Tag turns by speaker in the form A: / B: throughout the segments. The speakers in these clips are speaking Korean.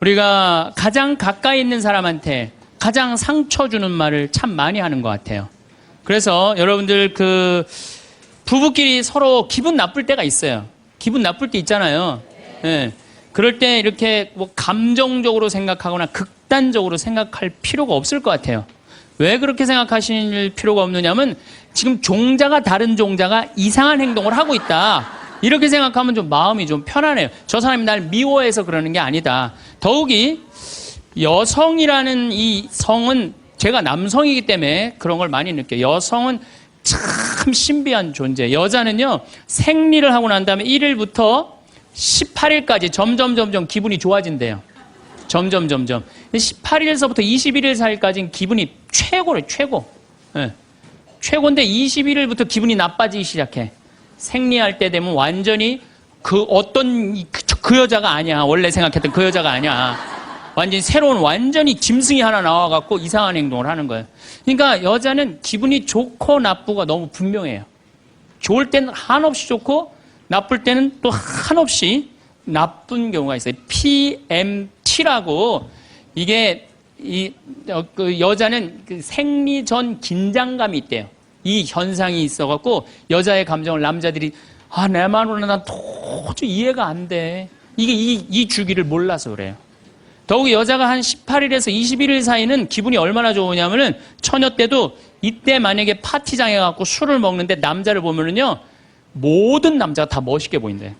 A: 우리가 가장 가까이 있는 사람한테 가장 상처 주는 말을 참 많이 하는 것 같아요. 그래서 여러분들 부부끼리 서로 기분 나쁠 때가 있어요. 기분 나쁠 때 있잖아요. 예. 그럴 때 이렇게 뭐 감정적으로 생각하거나 극단적으로 생각할 필요가 없을 것 같아요. 왜 그렇게 생각하실 필요가 없느냐면 지금 종자가 다른 종자가 이상한 행동을 하고 있다. 이렇게 생각하면 좀 마음이 좀 편안해요. 저 사람이 날 미워해서 그러는 게 아니다. 더욱이 여성이라는 이 성은 제가 남성이기 때문에 그런 걸 많이 느껴요. 여성은 참 신비한 존재. 여자는요, 생리를 하고 난 다음에 1일부터 18일까지 점점 기분이 좋아진대요. 점점. 18일서부터 21일 사이까지는 기분이 최고래, 최고. 네. 최고인데 21일부터 기분이 나빠지기 시작해. 생리할 때 되면 완전히 그 여자가 아니야. 원래 생각했던 그 여자가 아니야. 완전히 새로운 완전히 짐승이 하나 나와갖고 이상한 행동을 하는 거예요. 그러니까 여자는 기분이 좋고 나쁘고 너무 분명해요. 좋을 때는 한없이 좋고 나쁠 때는 또 한없이 나쁜 경우가 있어요. PMT라고 이게 여자는 생리 전 긴장감이 있대요. 이 현상이 있어갖고 여자의 감정을 남자들이 내 마누라 난 도저히 이해가 안 돼. 이게 이 주기를 몰라서 그래요. 더욱이 여자가 한 18일에서 21일 사이는 기분이 얼마나 좋으냐면은 처녀 때도 이때 만약에 파티장에 가고 술을 먹는데 남자를 보면은요 모든 남자가 다 멋있게 보인대.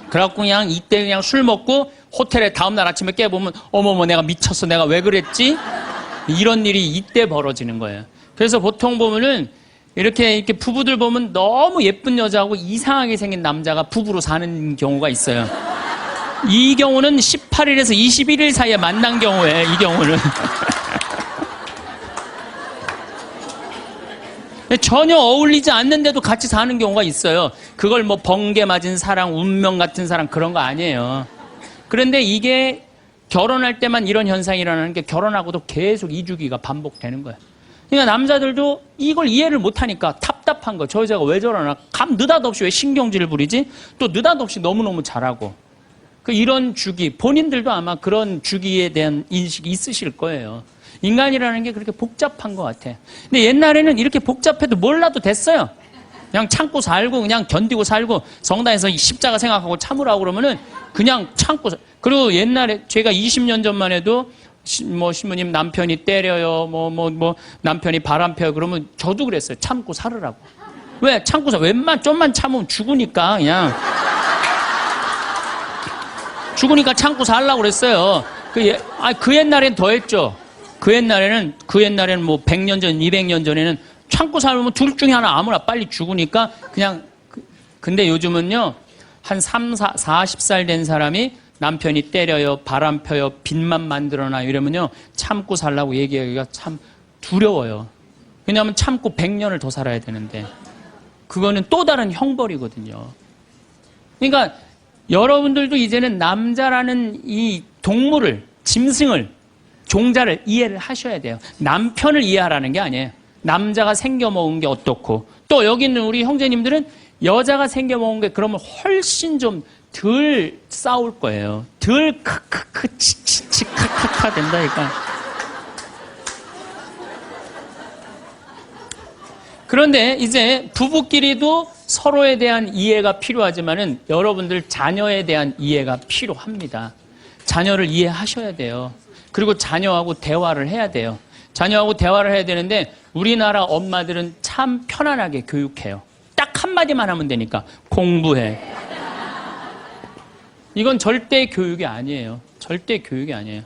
A: 그래갖고 그냥 이때 그냥 술 먹고 호텔에 다음날 아침에 깨보면 어머머 내가 미쳤어 내가 왜 그랬지? 이런 일이 이때 벌어지는 거예요. 그래서 보통 보면은 이렇게 부부들 보면 너무 예쁜 여자하고 이상하게 생긴 남자가 부부로 사는 경우가 있어요. 이 경우는 18일에서 21일 사이에 만난 경우에 이 경우는 전혀 어울리지 않는데도 같이 사는 경우가 있어요. 그걸 뭐 번개 맞은 사랑, 운명 같은 사랑 그런 거 아니에요. 그런데 이게 결혼할 때만 이런 현상이 일어나는 게 결혼하고도 계속 이 주기가 반복되는 거예요. 그러니까 남자들도 이걸 이해를 못하니까 답답한 거. 저 여자가 왜 저러나? 느닷없이 왜 신경질을 부리지? 또 느닷없이 너무너무 잘하고. 이런 주기, 본인들도 아마 그런 주기에 대한 인식이 있으실 거예요. 인간이라는 게 그렇게 복잡한 것 같아. 근데 옛날에는 이렇게 복잡해도 몰라도 됐어요. 그냥 참고 살고 그냥 견디고 살고 성당에서 십자가 생각하고 참으라고 그러면은 그냥 참고 그리고 옛날에 제가 20년 전만 해도 신부님 남편이 때려요. 남편이 바람 펴요. 그러면 저도 그랬어요. 참고 살으라고. 왜? 참고 좀만 참으면 죽으니까 그냥. 죽으니까 참고 살라고 그랬어요. 그 옛날엔 더 했죠. 그 옛날에는 뭐 100년 전, 200년 전에는 참고 살면 둘 중에 하나 아무나 빨리 죽으니까 그냥, 근데 요즘은요, 한 40살 된 사람이 남편이 때려요, 바람 펴요, 빚만 만들어놔요 이러면요, 참고 살라고 얘기하기가 참 두려워요. 왜냐하면 참고 100년을 더 살아야 되는데, 그거는 또 다른 형벌이거든요. 그러니까, 여러분들도 이제는 남자라는 이 동물을, 짐승을, 종자를 이해를 하셔야 돼요. 남편을 이해하라는 게 아니에요. 남자가 생겨먹은 게 어떻고 또 여기 있는 우리 형제님들은 여자가 생겨먹은 게 그러면 훨씬 좀 덜 싸울 거예요. 덜 크크크 치치치 카카카 된다니까. 그런데 이제 부부끼리도 서로에 대한 이해가 필요하지만은 여러분들 자녀에 대한 이해가 필요합니다. 자녀를 이해하셔야 돼요. 그리고 자녀하고 대화를 해야 돼요. 자녀하고 대화를 해야 되는데 우리나라 엄마들은 참 편안하게 교육해요. 딱 한마디만 하면 되니까 공부해. 이건 절대 교육이 아니에요. 절대 교육이 아니에요.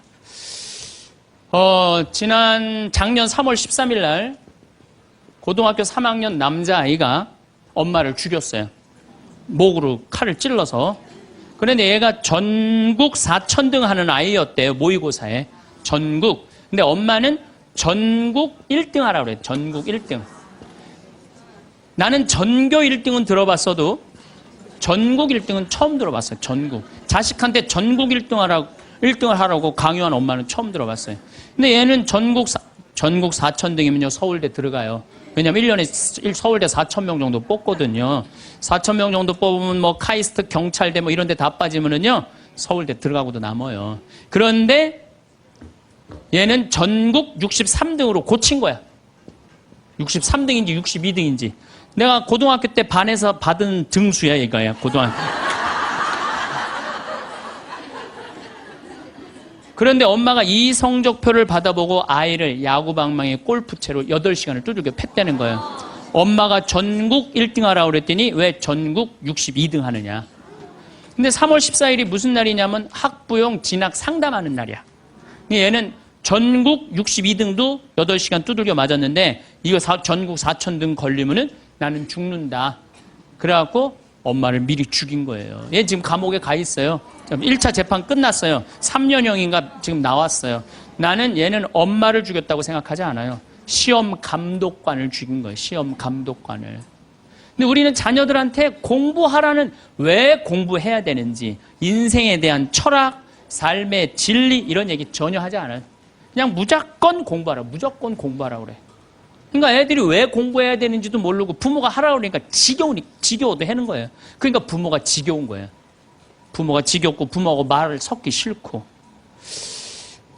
A: 작년 3월 13일 날 고등학교 3학년 남자아이가 엄마를 죽였어요. 목으로 칼을 찔러서. 그런데 얘가 전국 4천등 하는 아이였대요. 모의고사에. 전국. 근데 엄마는 전국 1등 하라고 그래요. 전국 1등. 나는 전교 1등은 들어봤어도 전국 1등은 처음 들어봤어요. 전국. 자식한테 전국 1등을 하라고 강요한 엄마는 처음 들어봤어요. 근데 얘는 전국 4천등이면요. 서울대 들어가요. 왜냐면 1년에 서울대 4,000명 정도 뽑거든요. 4,000명 정도 뽑으면 뭐 카이스트, 경찰대 뭐 이런 데 다 빠지면은요. 서울대 들어가고도 남아요. 그런데 얘는 전국 63등으로 고친 거야. 63등인지 62등인지. 내가 고등학교 때 반에서 받은 등수야, 얘가야, 고등학교. 그런데 엄마가 이 성적표를 받아보고 아이를 야구방망이 골프채로 8시간을 두들겨 팼다는 거예요. 엄마가 전국 1등 하라고 그랬더니 왜 전국 62등 하느냐. 근데 3월 14일이 무슨 날이냐면 학부용 진학 상담하는 날이야. 얘는 전국 62등도 8시간 두들겨 맞았는데 이거 전국 4,000등 걸리면은 나는 죽는다. 그래갖고 엄마를 미리 죽인 거예요. 얘 지금 감옥에 가 있어요. 1차 재판 끝났어요. 3년형인가 지금 나왔어요. 나는 얘는 엄마를 죽였다고 생각하지 않아요. 시험 감독관을 죽인 거예요. 시험 감독관을. 근데 우리는 자녀들한테 공부하라는, 왜 공부해야 되는지, 인생에 대한 철학, 삶의 진리 이런 얘기 전혀 하지 않아요. 그냥 무조건 공부하라. 무조건 공부하라 그래. 그러니까 애들이 왜 공부해야 되는지도 모르고 부모가 하라고 그러니까 지겨워도 하는 거예요. 그러니까 부모가 지겨운 거예요. 부모가 지겹고 부모하고 말을 섞기 싫고.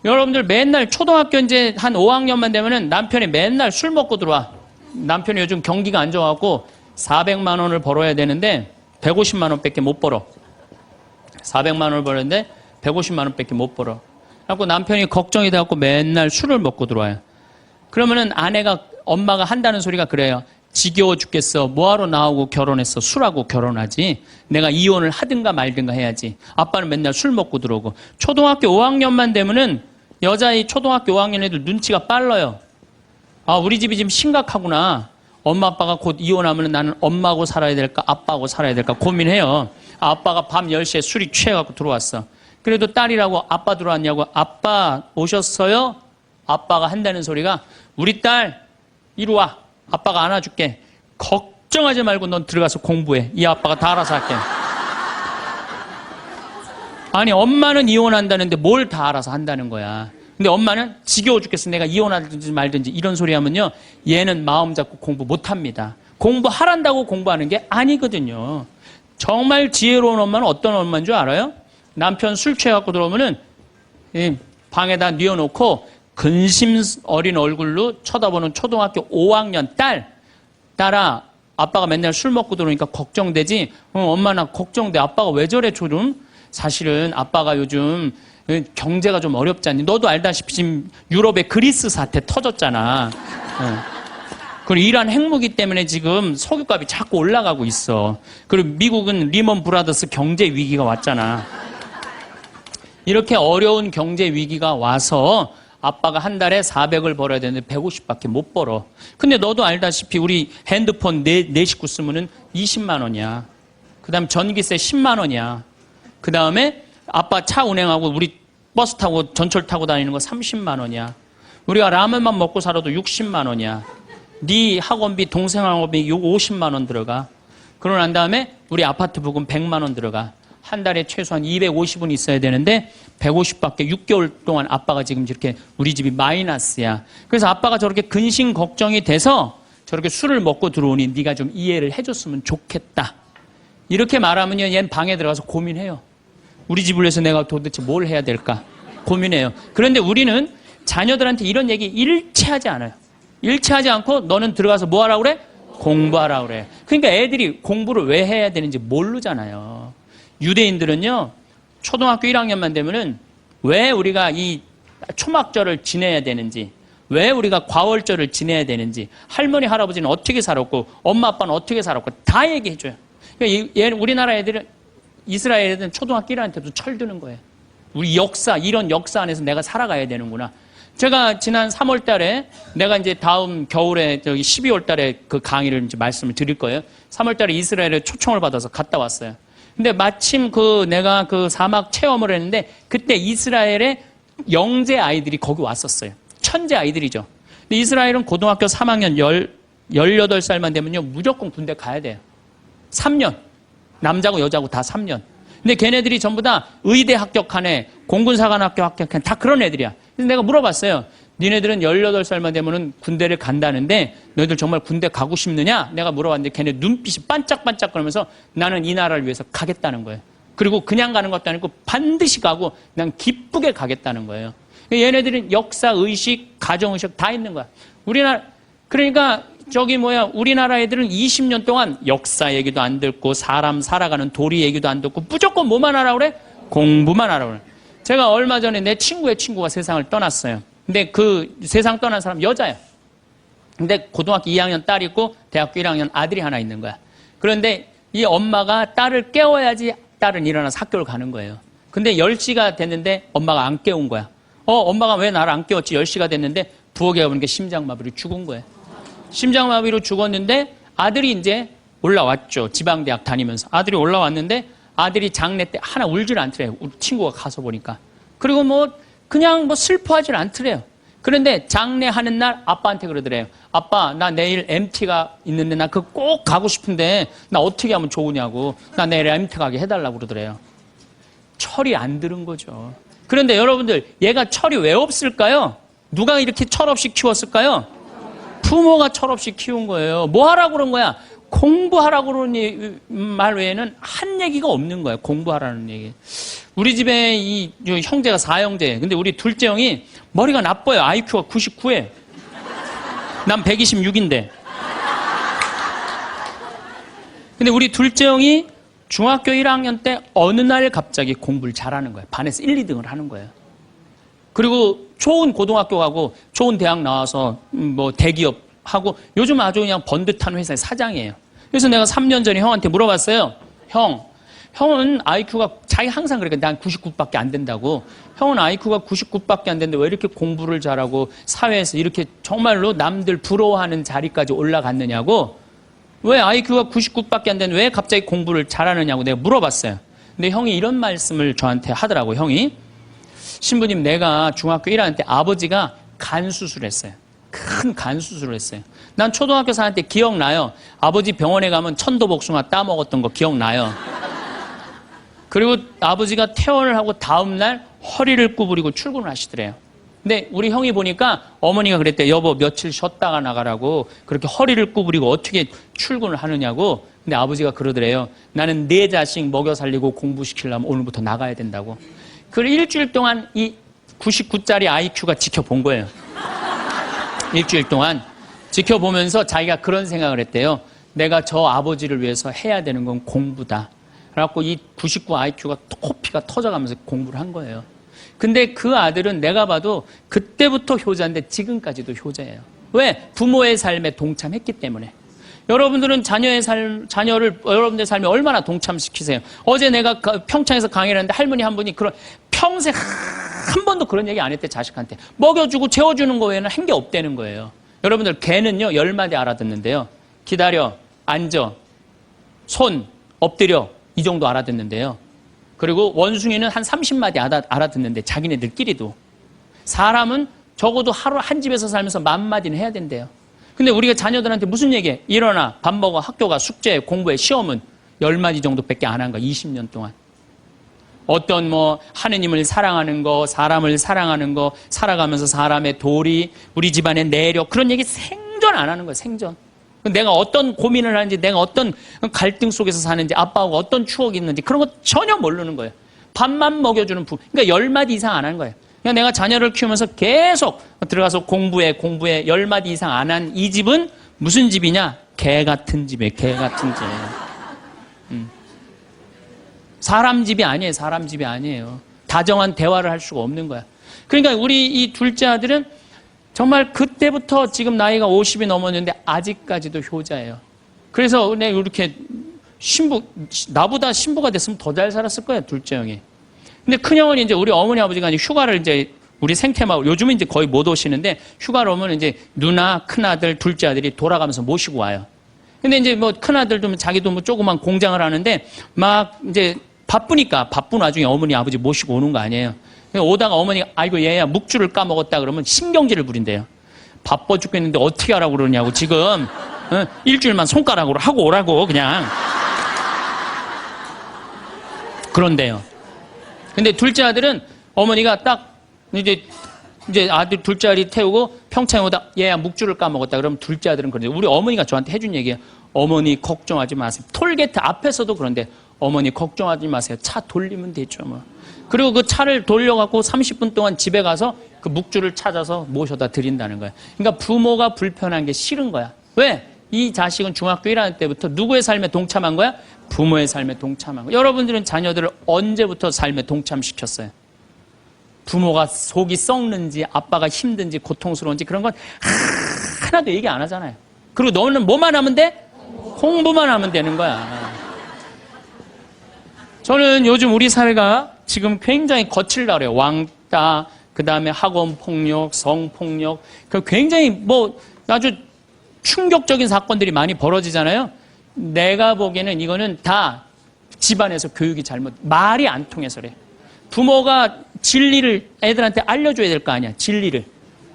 A: 여러분들 맨날 초등학교 이제 한 5학년만 되면은 남편이 맨날 술 먹고 들어와. 남편이 요즘 경기가 안 좋아갖고 400만 원을 벌어야 되는데 150만 원밖에 못 벌어. 400만 원을 벌었는데 150만 원밖에 못 벌어. 그래갖고 남편이 걱정이 돼갖고 맨날 술을 먹고 들어와요. 그러면은 엄마가 한다는 소리가 그래요. 지겨워 죽겠어. 뭐하러 나오고 결혼했어. 술하고 결혼하지. 내가 이혼을 하든가 말든가 해야지. 아빠는 맨날 술 먹고 들어오고. 초등학교 5학년만 되면은 여자의 초등학교 5학년 애들 눈치가 빨라요. 아, 우리 집이 지금 심각하구나. 엄마 아빠가 곧 이혼하면 나는 엄마하고 살아야 될까 아빠하고 살아야 될까 고민해요. 아빠가 밤 10시에 술이 취해갖고 들어왔어. 그래도 딸이라고 아빠 들어왔냐고. 아빠 오셨어요? 아빠가 한다는 소리가 우리 딸 이리 와. 아빠가 안아줄게. 걱정하지 말고 넌 들어가서 공부해. 이 아빠가 다 알아서 할게. 아니 엄마는 이혼한다는데 뭘 다 알아서 한다는 거야. 근데 엄마는 지겨워 죽겠어. 내가 이혼하든지 말든지 이런 소리 하면요. 얘는 마음 잡고 공부 못합니다. 공부하란다고 공부하는 게 아니거든요. 정말 지혜로운 엄마는 어떤 엄마인 줄 알아요? 남편 술 취해갖고 들어오면은 방에다 뉘어놓고 근심 어린 얼굴로 쳐다보는 초등학교 5학년 딸아, 아빠가 맨날 술 먹고 들어오니까 걱정되지? 엄마 나 걱정돼. 아빠가 왜 저래 조금? 사실은 아빠가 요즘 경제가 좀 어렵잖니. 너도 알다시피 지금 유럽에 그리스 사태 터졌잖아. 그리고 이란 핵무기 때문에 지금 석유값이 자꾸 올라가고 있어. 그리고 미국은 리먼 브라더스 경제 위기가 왔잖아. 이렇게 어려운 경제 위기가 와서 아빠가 한 달에 400을 벌어야 되는데 150밖에 못 벌어. 근데 너도 알다시피 우리 핸드폰 네 식구 쓰면은 20만 원이야. 그 다음 전기세 10만 원이야. 그 다음에 아빠 차 운행하고 우리 버스 타고 전철 타고 다니는 거 30만 원이야. 우리가 라면만 먹고 살아도 60만 원이야. 네 학원비, 동생 학원비 50만 원 들어가. 그러고 난 다음에 우리 아파트 부금 100만 원 들어가. 한 달에 최소한 250은 있어야 되는데 150밖에 6개월 동안 아빠가 지금 이렇게 우리 집이 마이너스야. 그래서 아빠가 저렇게 근심 걱정이 돼서 저렇게 술을 먹고 들어오니 네가 좀 이해를 해줬으면 좋겠다. 이렇게 말하면요, 얘는 방에 들어가서 고민해요. 우리 집을 위해서 내가 도대체 뭘 해야 될까 고민해요. 그런데 우리는 자녀들한테 이런 얘기 일체하지 않아요. 일체하지 않고 너는 들어가서 뭐 하라고 그래? 공부하라고 그래. 그러니까 애들이 공부를 왜 해야 되는지 모르잖아요. 유대인들은요, 초등학교 1학년만 되면은 왜 우리가 이 초막절을 지내야 되는지, 왜 우리가 과월절을 지내야 되는지, 할머니, 할아버지는 어떻게 살았고, 엄마, 아빠는 어떻게 살았고, 다 얘기해줘요. 그러니까 우리나라 애들은, 이스라엘 애들은 초등학교 1학년 때도 철드는 거예요. 우리 역사, 이런 역사 안에서 내가 살아가야 되는구나. 제가 지난 3월 달에, 내가 이제 다음 겨울에, 12월 달에 그 강의를 이제 말씀을 드릴 거예요. 3월 달에 이스라엘에 초청을 받아서 갔다 왔어요. 근데 마침 내가 그 사막 체험을 했는데 그때 이스라엘의 영재 아이들이 거기 왔었어요. 천재 아이들이죠. 근데 이스라엘은 고등학교 3학년 18살만 되면요, 무조건 군대 가야 돼요. 3년. 남자고 여자고 다 3년. 근데 걔네들이 전부 다 의대 합격한 애, 공군사관학교 합격한 애, 다 그런 애들이야. 그래서 내가 물어봤어요. 니네들은 18살만 되면은 군대를 간다는데 너희들 정말 군대 가고 싶느냐? 내가 물어봤는데 걔네 눈빛이 반짝반짝 그러면서 나는 이 나라를 위해서 가겠다는 거예요. 그리고 그냥 가는 것도 아니고 반드시 가고 그냥 기쁘게 가겠다는 거예요. 얘네들은 역사, 의식, 가정의식 다 있는 거야. 그러니까 우리나라 애들은 20년 동안 역사 얘기도 안 듣고 사람 살아가는 도리 얘기도 안 듣고 무조건 뭐만 하라고 그래? 공부만 하라고 그래. 제가 얼마 전에 내 친구의 친구가 세상을 떠났어요. 근데 그 세상 떠난 사람 여자예요. 근데 고등학교 2학년 딸이 있고 대학교 1학년 아들이 하나 있는 거야. 그런데 이 엄마가 딸을 깨워야지 딸은 일어나서 학교를 가는 거예요. 근데 10시가 됐는데 엄마가 안 깨운 거야. 엄마가 왜 나를 안 깨웠지? 10시가 됐는데 부엌에 가보니까 심장마비로 죽은 거예요. 심장마비로 죽었는데 아들이 이제 올라왔죠. 지방대학 다니면서. 아들이 올라왔는데 아들이 장례 때 하나 울질 않더래요. 우리 친구가 가서 보니까. 그리고 그냥 슬퍼하질 않더래요. 그런데 장례하는 날 아빠한테 그러더래요. 아빠, 나 내일 MT가 있는데 나 그거 꼭 가고 싶은데 나 어떻게 하면 좋으냐고. 나 내일 MT 가게 해달라고 그러더래요. 철이 안 들은 거죠. 그런데 여러분들, 얘가 철이 왜 없을까요? 누가 이렇게 철없이 키웠을까요? 부모가 철없이 키운 거예요. 뭐 하라고 그런 거야? 공부하라고 그러는 말 외에는 한 얘기가 없는 거예요. 공부하라는 얘기. 우리 집에 이 형제가 4형제. 근데 우리 둘째 형이 머리가 나빠요. IQ가 99에. 난 126인데. 근데 우리 둘째 형이 중학교 1학년 때 어느 날 갑자기 공부를 잘하는 거예요. 반에서 1, 2등을 하는 거예요. 그리고 좋은 고등학교 가고 좋은 대학 나와서 대기업 하고 요즘 아주 그냥 번듯한 회사의 사장이에요. 그래서 내가 3년 전에 형한테 물어봤어요. 형은 IQ가 자기 항상 그러니까 난 99밖에 안 된다고. 형은 IQ가 99밖에 안 되는데 왜 이렇게 공부를 잘하고 사회에서 이렇게 정말로 남들 부러워하는 자리까지 올라갔느냐고. 왜 IQ가 99밖에 안 되는데 왜 갑자기 공부를 잘하느냐고 내가 물어봤어요. 근데 형이 이런 말씀을 저한테 하더라고. 형이 신부님, 내가 중학교 1학년 때 아버지가 간 수술했어요. 큰 간 수술을 했어요. 난 초등학교 4학년 때 기억나요. 아버지 병원에 가면 천도복숭아 따먹었던 거 기억나요. 그리고 아버지가 퇴원을 하고 다음날 허리를 구부리고 출근을 하시더래요. 근데 우리 형이 보니까 어머니가 그랬대. 여보, 며칠 쉬었다가 나가라고. 그렇게 허리를 구부리고 어떻게 출근을 하느냐고. 근데 아버지가 그러더래요. 나는 내 자식 먹여 살리고 공부시키려면 오늘부터 나가야 된다고. 그리고 일주일 동안 이 99짜리 IQ가 지켜본 거예요. 일주일 동안 지켜보면서 자기가 그런 생각을 했대요. 내가 저 아버지를 위해서 해야 되는 건 공부다. 그래갖고 이 99 IQ가 코피가 터져가면서 공부를 한 거예요. 근데 그 아들은 내가 봐도 그때부터 효자인데 지금까지도 효자예요. 왜? 부모의 삶에 동참했기 때문에. 여러분들은 자녀를 여러분들의 삶에 얼마나 동참시키세요? 어제 내가 평창에서 강의를 했는데 할머니 한 분이 평생 한 번도 그런 얘기 안 했대, 자식한테. 먹여주고 재워주는 거 외에는 한 게 없다는 거예요. 여러분들, 개는요, 10마디 알아듣는데요. 기다려, 앉아, 손, 엎드려, 이 정도 알아듣는데요. 그리고 원숭이는 한 30마디 알아듣는데, 자기네들끼리도. 사람은 적어도 하루 한 집에서 살면서 10,000마디는 해야 된대요. 근데 우리가 자녀들한테 무슨 얘기해? 일어나, 밥 먹어, 학교 가, 숙제, 공부해, 시험은 10마디 정도밖에 안 한 거야, 20년 동안. 어떤 하느님을 사랑하는 거, 사람을 사랑하는 거, 살아가면서 사람의 도리, 우리 집안의 내력, 그런 얘기 생전 안 하는 거예요, 생전. 내가 어떤 고민을 하는지, 내가 어떤 갈등 속에서 사는지, 아빠하고 어떤 추억이 있는지, 그런 거 전혀 모르는 거예요. 밥만 먹여주는 부부. 그러니까 10마디 이상 안 하는 거예요. 그러니까 내가 자녀를 키우면서 계속 들어가서 공부해 10마디 이상 안 한 이 집은 무슨 집이냐? 개 같은 집이에요, 개 같은 집. 사람 집이 아니에요. 사람 집이 아니에요. 다정한 대화를 할 수가 없는 거야. 그러니까 우리 이 둘째 아들은 정말 그때부터 지금 나이가 50이 넘었는데 아직까지도 효자예요. 그래서 내가 이렇게 나보다 신부가 됐으면 더 잘 살았을 거예요, 둘째 형이. 근데 큰 형은 이제 우리 어머니 아버지가 이제 휴가를 이제 우리 생태마을, 요즘은 이제 거의 못 오시는데 휴가를 오면 이제 누나, 큰아들, 둘째 아들이 돌아가면서 모시고 와요. 근데 이제 큰아들도 자기도 조그만 공장을 하는데 막 이제 바쁘니까 바쁜 와중에 어머니 아버지 모시고 오는 거 아니에요. 오다가 어머니가 아이고 얘야 묵주를 까먹었다 그러면 신경질을 부린대요. 바빠 죽겠는데 어떻게 하라고 그러냐고 지금 일주일만 손가락으로 하고 오라고 그냥 그런데요. 근데 둘째 아들은 어머니가 딱 이제 아들 둘째 아들이 태우고 평창에 오다 얘야 묵주를 까먹었다 그러면 둘째 아들은 그런데 우리 어머니가 저한테 해준 얘기예요. 어머니 걱정하지 마세요. 톨게이트 앞에서도 그런데 어머니 걱정하지 마세요. 차 돌리면 되죠 뭐. 그리고 그 차를 돌려갖고 30분 동안 집에 가서 그 묵주를 찾아서 모셔다 드린다는 거야. 그러니까 부모가 불편한 게 싫은 거야. 왜? 이 자식은 중학교 1학년 때부터 누구의 삶에 동참한 거야? 부모의 삶에 동참한 거야. 여러분들은 자녀들을 언제부터 삶에 동참시켰어요? 부모가 속이 썩는지 아빠가 힘든지 고통스러운지 그런 건 하나도 얘기 안 하잖아요. 그리고 너는 뭐만 하면 돼? 공부만 하면 되는 거야. 저는 요즘 우리 사회가 지금 굉장히 거칠다 그래요. 왕따, 그 다음에 학원 폭력, 성폭력, 굉장히 뭐 아주 충격적인 사건들이 많이 벌어지잖아요. 내가 보기에는 이거는 다 집안에서 교육이 말이 안 통해서 그래. 부모가 진리를 애들한테 알려줘야 될 거 아니야, 진리를.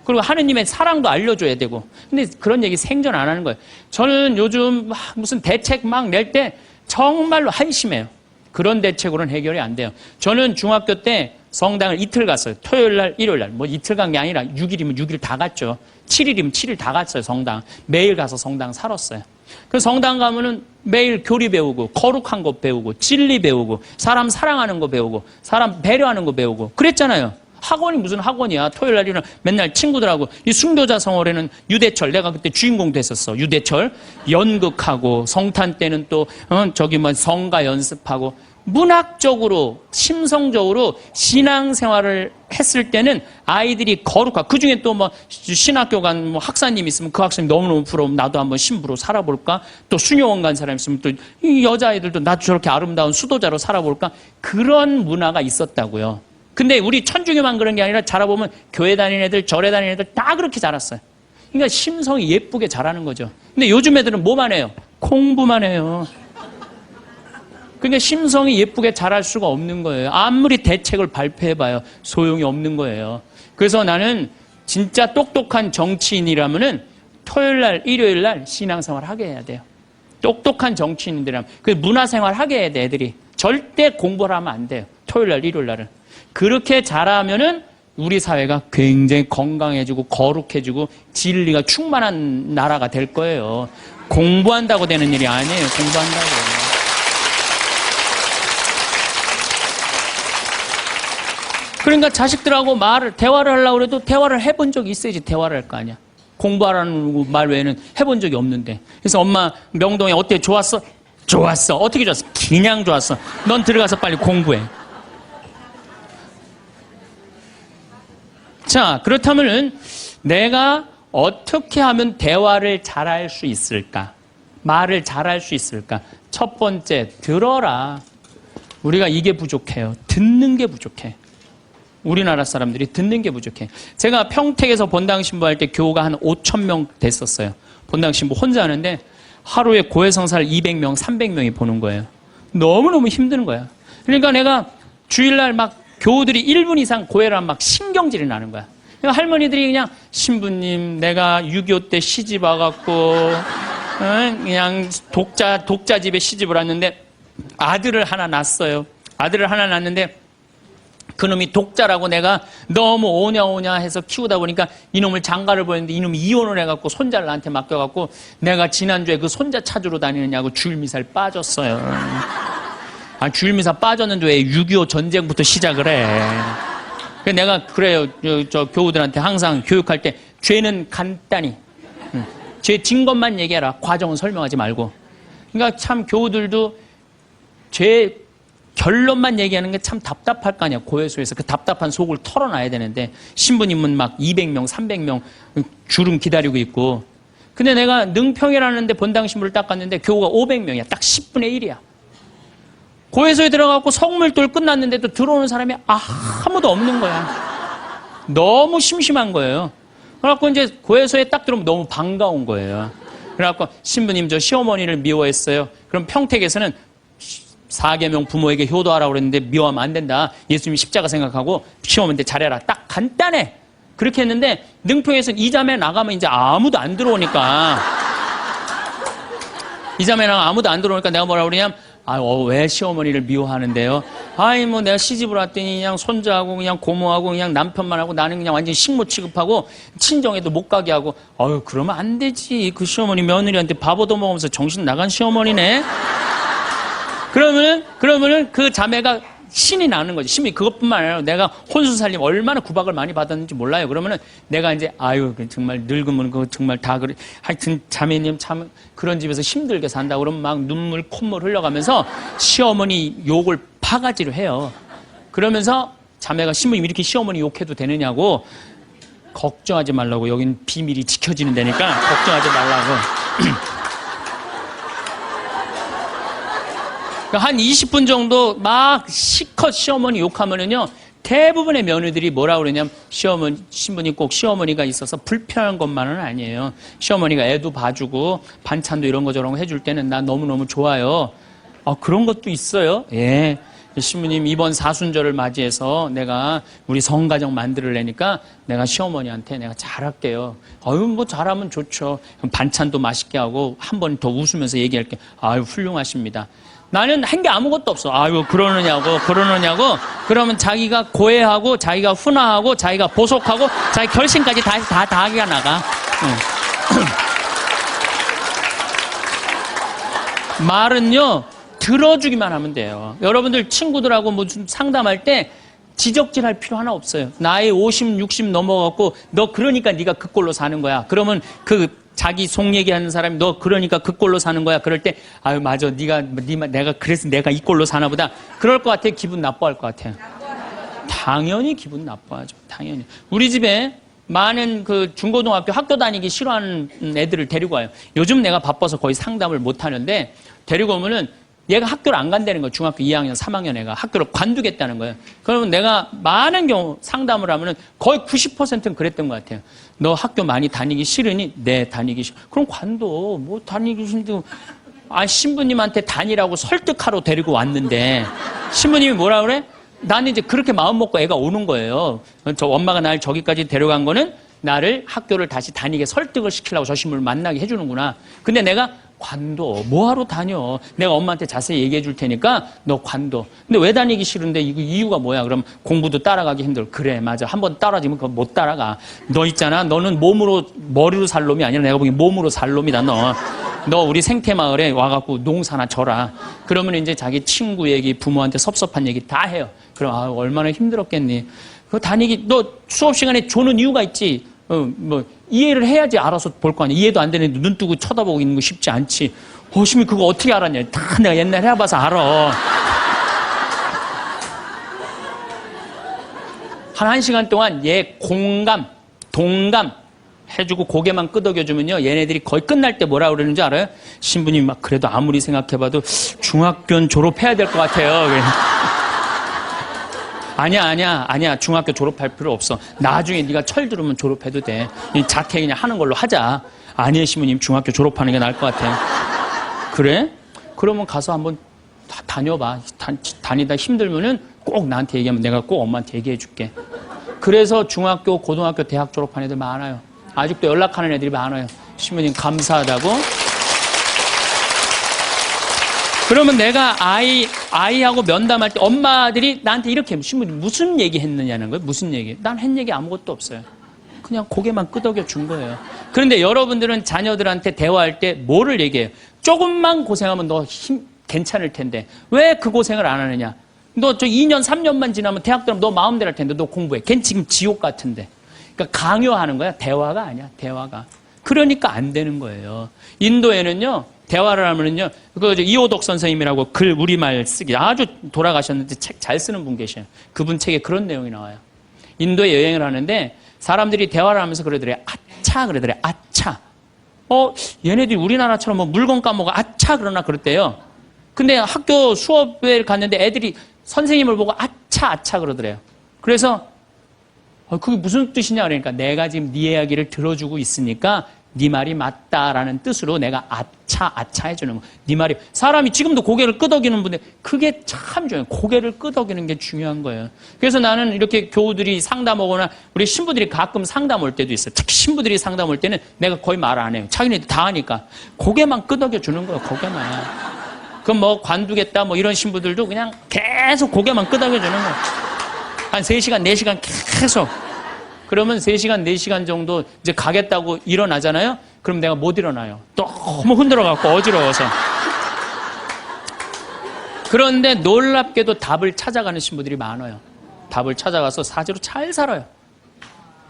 A: 그리고 하느님의 사랑도 알려줘야 되고. 근데 그런 얘기 생전 안 하는 거예요. 저는 요즘 무슨 대책 막 낼 때 정말로 한심해요. 그런 대책으로는 해결이 안 돼요. 저는 중학교 때 성당을 이틀 갔어요. 토요일 날, 일요일 날. 뭐 이틀 간 게 아니라 6일이면 6일 다 갔죠. 7일이면 7일 다 갔어요, 성당. 매일 가서 성당 살았어요. 그 성당 가면은 매일 교리 배우고, 거룩한 거 배우고, 진리 배우고, 사람 사랑하는 거 배우고, 사람 배려하는 거 배우고. 그랬잖아요. 학원이 무슨 학원이야. 토요일 날 일요일 맨날 친구들하고. 이 순교자 성월에는 유대철, 내가 그때 주인공 됐었어. 유대철. 연극하고, 성탄 때는 또, 성가 연습하고. 문학적으로, 심성적으로 신앙생활을 했을 때는 아이들이 거룩하고, 그 중에 또 뭐 신학교 간 뭐 학사님 있으면 그 학생이 너무너무 부러우면 나도 한번 신부로 살아볼까? 또 수녀원 간 사람 있으면 또 이 여자아이들도 나도 저렇게 아름다운 수도자로 살아볼까? 그런 문화가 있었다고요. 근데 우리 천주교만 그런 게 아니라 자라보면 교회 다니는 애들, 절에 다니는 애들 다 그렇게 자랐어요. 그러니까 심성이 예쁘게 자라는 거죠. 근데 요즘 애들은 뭐만 해요? 공부만 해요. 그러니까 심성이 예쁘게 자랄 수가 없는 거예요. 아무리 대책을 발표해봐요. 소용이 없는 거예요. 그래서 나는 진짜 똑똑한 정치인이라면은 토요일 날, 일요일 날 신앙생활 하게 해야 돼요. 똑똑한 정치인들이라면. 그 문화생활 하게 해야 돼, 애들이. 절대 공부를 하면 안 돼요. 토요일 날, 일요일 날은. 그렇게 자라면은 우리 사회가 굉장히 건강해지고 거룩해지고 진리가 충만한 나라가 될 거예요. 공부한다고 되는 일이 아니에요. 공부한다고. 그러니까 자식들하고 대화를 하려고 해도 대화를 해본 적이 있어야지 대화를 할 거 아니야. 공부하라는 말 외에는 해본 적이 없는데. 그래서 엄마 명동에 어때? 좋았어? 좋았어. 어떻게 좋았어? 그냥 좋았어. 넌 들어가서 빨리 공부해. 자, 그렇다면은 내가 어떻게 하면 대화를 잘할 수 있을까? 말을 잘할 수 있을까? 첫 번째, 들어라. 우리가 이게 부족해요. 듣는 게 부족해. 우리나라 사람들이 듣는 게 부족해. 제가 평택에서 본당 신부할 때 교우가 한 5,000명 됐었어요. 본당 신부 혼자 하는데 하루에 고해성사를 200명, 300명이 보는 거예요. 너무너무 힘든 거야. 그러니까 내가 주일날 막 교우들이 1분 이상 고해를 하면 막 신경질이 나는 거야. 그러니까 할머니들이 그냥 신부님 내가 6.25 때 시집 와갖고 그냥 독자 집에 시집을 왔는데 아들을 하나 낳았어요. 아들을 하나 낳았는데 그놈이 독자라고 내가 너무 오냐오냐 해서 키우다 보니까 이놈을 장가를 보냈는데 이놈이 이혼을 해갖고 손자를 나한테 맡겨갖고 내가 지난주에 그 손자 찾으러 다니느냐고 주일미사를 빠졌어요. 아, 주일미사 빠졌는데 왜 6.25 전쟁부터 시작을 해. 그래서 내가 그래요. 저 교우들한테 항상 교육할 때 죄는 간단히 죄 진 것만 얘기해라. 과정은 설명하지 말고. 그러니까 참 교우들도 죄 결론만 얘기하는 게 참 답답할 거 아니야. 고해소에서 그 답답한 속을 털어놔야 되는데 신부님은 막 200명, 300명 주름 기다리고 있고. 근데 내가 능평이라는 데 본당 신부를 딱 갔는데 교우가 500명이야. 딱 10분의 1이야. 고해소에 들어가고 성물돌 끝났는데도 들어오는 사람이 아무도 없는 거야. 너무 심심한 거예요. 그래갖고 이제 고해소에 딱 들어오면 너무 반가운 거예요. 그래갖고 신부님 저 시어머니를 미워했어요. 그럼 평택에서는 4계명 부모에게 효도하라고 그랬는데 미워하면 안 된다. 예수님이 십자가 생각하고 시어머니한테 잘해라. 딱 간단해. 그렇게 했는데 능평에서는 이자매 나가면 이제 아무도 안 들어오니까 이자매 나가면 아무도 안 들어오니까 내가 뭐라 그러냐면 왜 시어머니를 미워하는데요? 뭐 내가 시집을 왔더니 그냥 손자하고 그냥 고모하고 그냥 남편만 하고 나는 그냥 완전 식모 취급하고 친정에도 못 가게 하고 그러면 안 되지. 그 시어머니 며느리한테 밥 얻어먹으면서 정신 나간 시어머니네. 그러면은 그 자매가 신이 나는 거지. 신이 그것뿐만 아니라 내가 혼수 살림 얼마나 구박을 많이 받았는지 몰라요. 그러면은 내가 이제 아유 정말 늙으면 그 정말 다 그래. 하여튼 자매님 참 그런 집에서 힘들게 산다 그러면 막 눈물 콧물 흘려가면서 시어머니 욕을 바가지로 해요. 그러면서 자매가 신부님 이렇게 시어머니 욕해도 되느냐고 걱정하지 말라고 여긴 비밀이 지켜지는 데니까 걱정하지 말라고. 한 20분 정도 막 시컷 시어머니 욕하면은요, 대부분의 며느들이 뭐라 그러냐면, 신부님 꼭 시어머니가 있어서 불편한 것만은 아니에요. 시어머니가 애도 봐주고, 반찬도 이런 거 저런 거 해줄 때는 나 너무너무 좋아요. 그런 것도 있어요. 예. 신부님 이번 사순절을 맞이해서 내가 우리 성가정 만들려니까 내가 시어머니한테 내가 잘할게요. 뭐 잘하면 좋죠. 반찬도 맛있게 하고 한 번 더 웃으면서 얘기할게. 아유 훌륭하십니다. 나는 한 게 아무것도 없어. 아유 그러느냐고. 그러면 자기가 고해하고 자기가 훈화하고 자기가 보속하고 자기 결심까지 다 하기가 나가. 말은요 들어주기만 하면 돼요. 여러분들 친구들하고 무슨 상담할 때 지적질할 필요 하나 없어요. 나이 50, 60 넘어갖고 너 그러니까 네가 그 꼴로 사는 거야. 그러면 그 자기 속 얘기하는 사람이 너 그러니까 그 꼴로 사는 거야. 그럴 때 아유 맞아 내가 그래서 내가 이 꼴로 사나 보다. 그럴 것 같아요. 기분 나빠할 것 같아요. 당연히 기분 나빠하죠. 당연히. 우리 집에 많은 그 중고등학교 학교 다니기 싫어하는 애들을 데리고 와요. 요즘 내가 바빠서 거의 상담을 못 하는데 데리고 오면은 얘가 학교를 안 간다는 거예요. 중학교 2학년, 3학년 애가 학교를 관두겠다는 거예요. 그러면 내가 많은 경우 상담을 하면은 거의 90%는 그랬던 것 같아요. 너 학교 많이 다니기 싫으니? 네, 다니기 싫어. 그럼 관둬. 뭐 다니기 싫은데. 신부님한테 다니라고 설득하러 데리고 왔는데 신부님이 뭐라 그래? 나는 이제 그렇게 마음 먹고 애가 오는 거예요. 저 엄마가 날 저기까지 데려간 거는 나를 학교를 다시 다니게 설득을 시키려고 저 신부를 만나게 해주는구나. 근데 내가 관둬. 뭐하러 다녀? 내가 엄마한테 자세히 얘기해 줄 테니까 너 관둬. 근데 왜 다니기 싫은데 이유가 뭐야? 그럼 공부도 따라가기 힘들어. 그래 맞아. 한번 따라지면 그거 못 따라가. 너 있잖아. 너는 머리로 살 놈이 아니라 내가 보기엔 몸으로 살 놈이다 너. 너 우리 생태마을에 와갖고 농사나 져라. 그러면 이제 자기 친구 얘기, 부모한테 섭섭한 얘기 다 해요. 그럼 얼마나 힘들었겠니? 그 다니기 너 수업 시간에 조는 이유가 있지. 이해를 해야지 알아서 볼 거 아니야. 이해도 안 되는데 눈 뜨고 쳐다보고 있는 거 쉽지 않지. 심이 그거 어떻게 알았냐. 다 내가 옛날에 해봐서 알아. 한 1시간 동안 얘 공감, 동감 해주고 고개만 끄덕여주면요. 얘네들이 거의 끝날 때 뭐라 그러는지 알아요? 신부님 막 그래도 아무리 생각해봐도 중학교는 졸업해야 될 것 같아요. 아니야. 중학교 졸업할 필요 없어. 나중에 네가 철 들으면 졸업해도 돼. 자퇴 그냥 하는 걸로 하자. 아니에요, 신부님. 중학교 졸업하는 게 나을 것 같아요. 그래? 그러면 가서 한번 다녀봐. 다니다 힘들면은 꼭 나한테 얘기하면 내가 꼭 엄마한테 얘기해 줄게. 그래서 중학교, 고등학교, 대학 졸업한 애들 많아요. 아직도 연락하는 애들이 많아요. 신부님 감사하다고. 그러면 내가 아이하고 면담할 때 엄마들이 나한테 이렇게 신부님 무슨 얘기 했느냐는 거예요. 무슨 얘기? 난 한 얘기 아무것도 없어요. 그냥 고개만 끄덕여 준 거예요. 그런데 여러분들은 자녀들한테 대화할 때 뭐를 얘기해요? 조금만 고생하면 너 괜찮을 텐데 왜 그 고생을 안 하느냐? 너 저 2년, 3년만 지나면 대학 들어가면 너 마음대로 할 텐데 너 공부해. 걔는 지금 지옥 같은데. 그러니까 강요하는 거야. 대화가 아니야. 대화가. 그러니까 안 되는 거예요. 인도에는요. 대화를 하면은요, 이호덕 선생님이라고 글 우리말 쓰기 아주 돌아가셨는데 책 잘 쓰는 분 계셔요. 그분 책에 그런 내용이 나와요. 인도에 여행을 하는데 사람들이 대화를 하면서 그러더래요. 아차 그러더래요. 아차. 얘네들이 우리나라처럼 뭐 물건 까먹어 아차 그러나 그랬대요. 근데 학교 수업에 갔는데 애들이 선생님을 보고 아차 그러더래요. 그래서 그게 무슨 뜻이냐 그러니까 내가 지금 네 이야기를 들어주고 있으니까 네 말이 맞다라는 뜻으로 내가 아차 해주는 거. 네 말이 사람이 지금도 고개를 끄덕이는 분들 그게 참 중요해요. 고개를 끄덕이는 게 중요한 거예요. 그래서 나는 이렇게 교우들이 상담 오거나 우리 신부들이 가끔 상담 올 때도 있어요. 특히 신부들이 상담 올 때는 내가 거의 말 안 해요. 자기네들 다 하니까 고개만 끄덕여 주는 거예요. 고개만. 그럼 뭐 관두겠다 뭐 이런 신부들도 그냥 계속 고개만 끄덕여 주는 거예요. 한 3시간, 4시간 계속. 그러면 3시간, 4시간 정도 이제 가겠다고 일어나잖아요? 그럼 내가 못 일어나요. 너무 흔들어갖고 어지러워서. 그런데 놀랍게도 답을 찾아가는 신부들이 많아요. 답을 찾아가서 사제로 잘 살아요.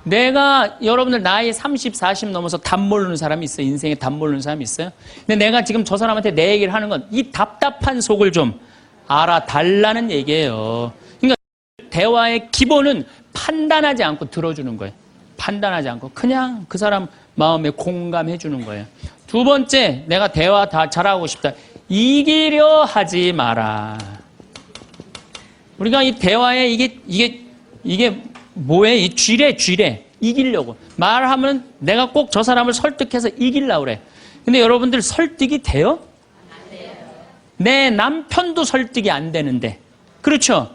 A: 내가 여러분들 나이 30, 40 넘어서 답 모르는 사람이 있어요. 인생에 답 모르는 사람이 있어요. 근데 내가 지금 저 사람한테 내 얘기를 하는 건 이 답답한 속을 좀 알아달라는 얘기예요. 그러니까 대화의 기본은 판단하지 않고 들어주는 거예요. 판단하지 않고 그냥 그 사람 마음에 공감해 주는 거예요. 두 번째, 내가 대화 다 잘하고 싶다. 이기려 하지 마라. 우리가 이 대화에 이게 뭐예요? 이 쥐래. 이기려고. 말하면 내가 꼭 저 사람을 설득해서 이기려고 그래. 근데 여러분들 설득이 돼요? 안 돼요. 내 남편도 설득이 안 되는데. 그렇죠?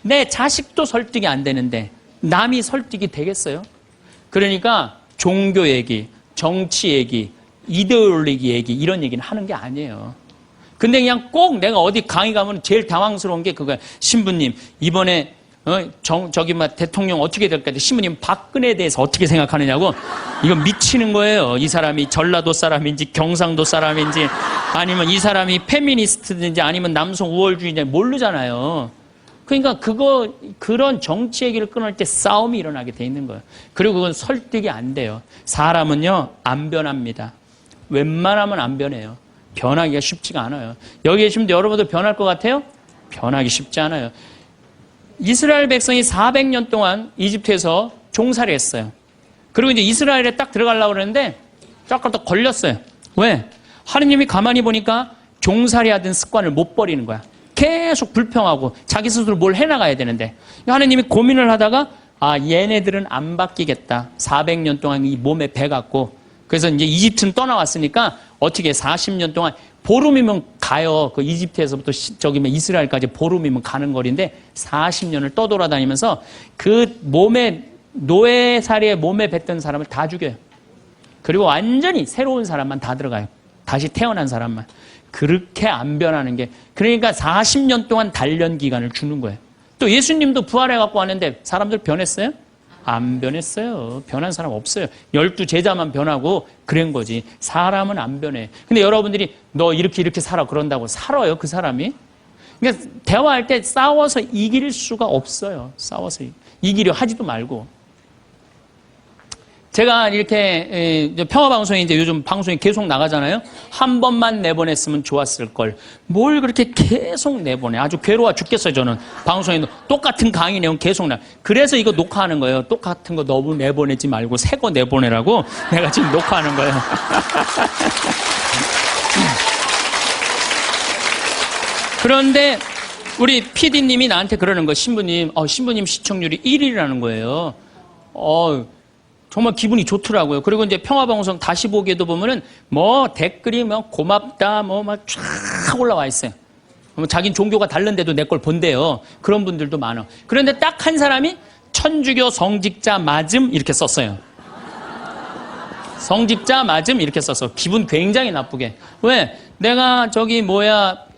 A: 내 자식도 설득이 안 되는데 남이 설득이 되겠어요? 그러니까 종교 얘기, 정치 얘기, 이데올로기 얘기 이런 얘기는 하는 게 아니에요. 근데 그냥 꼭 내가 어디 강의 가면 제일 당황스러운 게 그거야. 신부님 이번에 대통령 어떻게 될까? 신부님 박근혜에 대해서 어떻게 생각하느냐고. 이거 미치는 거예요. 이 사람이 전라도 사람인지 경상도 사람인지 아니면 이 사람이 페미니스트인지 아니면 남성 우월주의인지 모르잖아요. 그러니까 그런 정치 얘기를 끊을 때 싸움이 일어나게 돼 있는 거예요. 그리고 그건 설득이 안 돼요. 사람은요, 안 변합니다. 웬만하면 안 변해요. 변하기가 쉽지가 않아요. 여기 계시면 여러분들 변할 것 같아요? 변하기 쉽지 않아요. 이스라엘 백성이 400년 동안 이집트에서 종살이 했어요. 그리고 이제 이스라엘에 딱 들어가려고 그러는데 조금 더 걸렸어요. 왜? 하느님이 가만히 보니까 종살이 하던 습관을 못 버리는 거야. 계속 불평하고 자기 스스로 뭘 해나가야 되는데 하느님이 고민을 하다가 얘네들은 안 바뀌겠다. 400년 동안 이 몸에 배갖고 그래서 이제 이집트는 떠나왔으니까 어떻게 40년 동안 보름이면 가요. 그 이집트에서부터 이스라엘까지 보름이면 가는 거리인데 40년을 떠돌아다니면서 그 노예살이에 몸에 뱉던 사람을 다 죽여요. 그리고 완전히 새로운 사람만 다 들어가요. 다시 태어난 사람만. 그렇게 안 변하는 게 그러니까 40년 동안 단련 기간을 주는 거예요. 또 예수님도 부활해갖고 왔는데 사람들 변했어요? 안 변했어요. 변한 사람 없어요. 12 제자만 변하고 그런 거지. 사람은 안 변해. 근데 여러분들이 너 이렇게 살아 그런다고 살아요 그 사람이? 그러니까 대화할 때 싸워서 이길 수가 없어요. 싸워서 이기려 하지도 말고. 제가 이렇게 평화방송에 이제 요즘 방송이 계속 나가잖아요. 한 번만 내보냈으면 좋았을 걸. 뭘 그렇게 계속 내보내. 아주 괴로워 죽겠어요 저는. 방송에 똑같은 강의 내용 계속 그래서 이거 녹화하는 거예요. 똑같은 거 너무 내보내지 말고 새 거 내보내라고 내가 지금 녹화하는 거예요. 그런데 우리 PD님이 나한테 그러는 거예요. 신부님 시청률이 1위라는 거예요. 정말 기분이 좋더라고요. 그리고 이제 평화방송 다시 보기에도 보면은 댓글이 고맙다 막 쫙 올라와 있어요. 자긴 종교가 다른데도 내 걸 본대요. 그런 분들도 많아. 그런데 딱 한 사람이 천주교 성직자 맞음 이렇게 썼어요. 성직자 맞음 이렇게 썼어. 기분 굉장히 나쁘게. 왜? 내가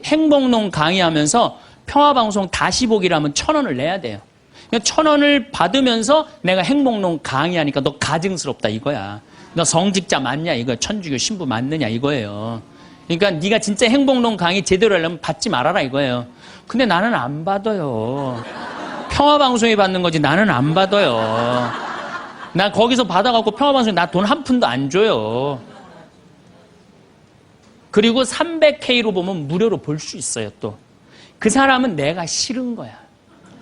A: 행복농 강의하면서 평화방송 다시 보기를 하면 1,000원을 내야 돼요. 1,000원을 받으면서 내가 행복농 강의하니까 너 가증스럽다 이거야. 너 성직자 맞냐 이거. 천주교 신부 맞느냐 이거예요. 그러니까 네가 진짜 행복농 강의 제대로 하려면 받지 말아라 이거예요. 근데 나는 안 받아요. 평화방송이 받는 거지 나는 안 받아요. 나 거기서 받아갖고 평화방송에 나 돈 한 푼도 안 줘요. 그리고 300K로 보면 무료로 볼 수 있어요 또. 그 사람은 내가 싫은 거야.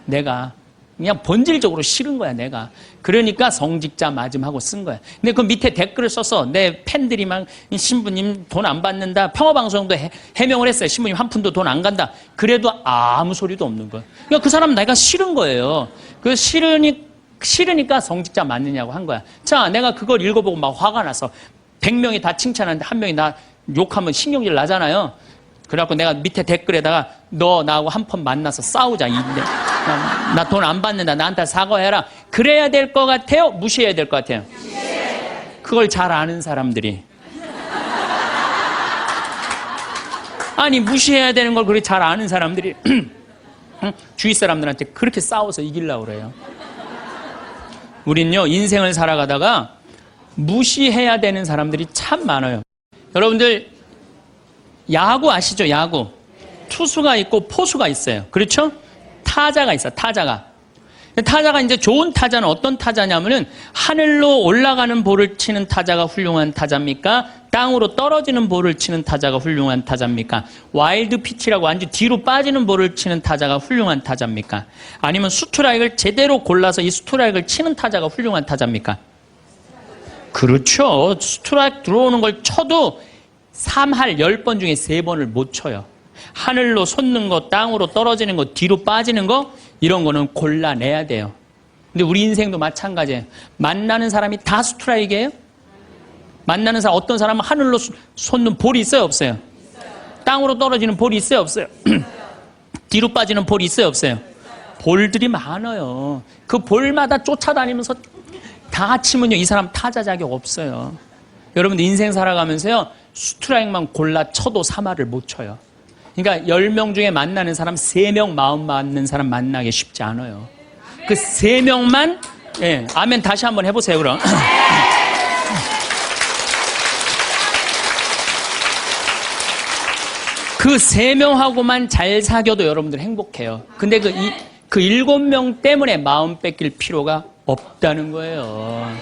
A: 내가 그냥 본질적으로 싫은 거야 내가. 그러니까 성직자 맞음하고 쓴 거야. 근데 그 밑에 댓글을 써서 내 팬들이 막 신부님 돈 안 받는다. 평화방송도 해명을 했어요. 신부님 한 푼도 돈 안 간다. 그래도 아무 소리도 없는 거야. 그러니까 그 사람 내가 싫은 거예요. 그 싫으니까 성직자 맞느냐고 한 거야. 자, 내가 그걸 읽어보고 막 화가 나서 100명이 다 칭찬하는데 한 명이 나 욕하면 신경질 나잖아요. 그래갖고 내가 밑에 댓글에다가 너 나하고 한 번 만나서 싸우자. 나 돈 안 받는다. 나한테 사과해라. 그래야 될 것 같아요? 무시해야 될 것 같아요? 그걸 잘 아는 사람들이. 아니 무시해야 되는 걸 그렇게 잘 아는 사람들이 주위 사람들한테 그렇게 싸워서 이기려고 그래요. 우린요 인생을 살아가다가 무시해야 되는 사람들이 참 많아요. 여러분들 야구 아시죠? 야구. 투수가 있고 포수가 있어요. 그렇죠? 타자가 있어, 타자가. 타자가 이제 좋은 타자는 어떤 타자냐면은 하늘로 올라가는 볼을 치는 타자가 훌륭한 타자입니까? 땅으로 떨어지는 볼을 치는 타자가 훌륭한 타자입니까? 와일드 피치라고 완전 뒤로 빠지는 볼을 치는 타자가 훌륭한 타자입니까? 아니면 스트라이크를 제대로 골라서 이 스트라이크를 치는 타자가 훌륭한 타자입니까? 그렇죠. 스트라이크 들어오는 걸 쳐도 3할 10번 중에 3번을 못 쳐요. 하늘로 솟는 거, 땅으로 떨어지는 거, 뒤로 빠지는 거, 이런 거는 골라내야 돼요. 근데 우리 인생도 마찬가지예요. 만나는 사람이 다 스트라이크예요? 만나는 사람, 어떤 사람은 하늘로 솟는 볼이 있어요, 없어요? 땅으로 떨어지는 볼이 있어요, 없어요? 뒤로 빠지는 볼이 있어요, 없어요? 볼들이 많아요. 그 볼마다 쫓아다니면서 다 치면요, 이 사람 타자 자격 없어요. 여러분들 인생 살아가면서요, 스트라이크만 골라 쳐도 3할을 못 쳐요. 그러니까 10명 중에 만나는 사람 3명 마음 맞는 사람 만나기 쉽지 않아요. 그 3명만, 예, 아멘 다시 한번 해보세요, 그럼. 그 3명하고만 잘 사귀어도 여러분들 행복해요. 근데 그 7명 때문에 마음 뺏길 필요가 없다는 거예요.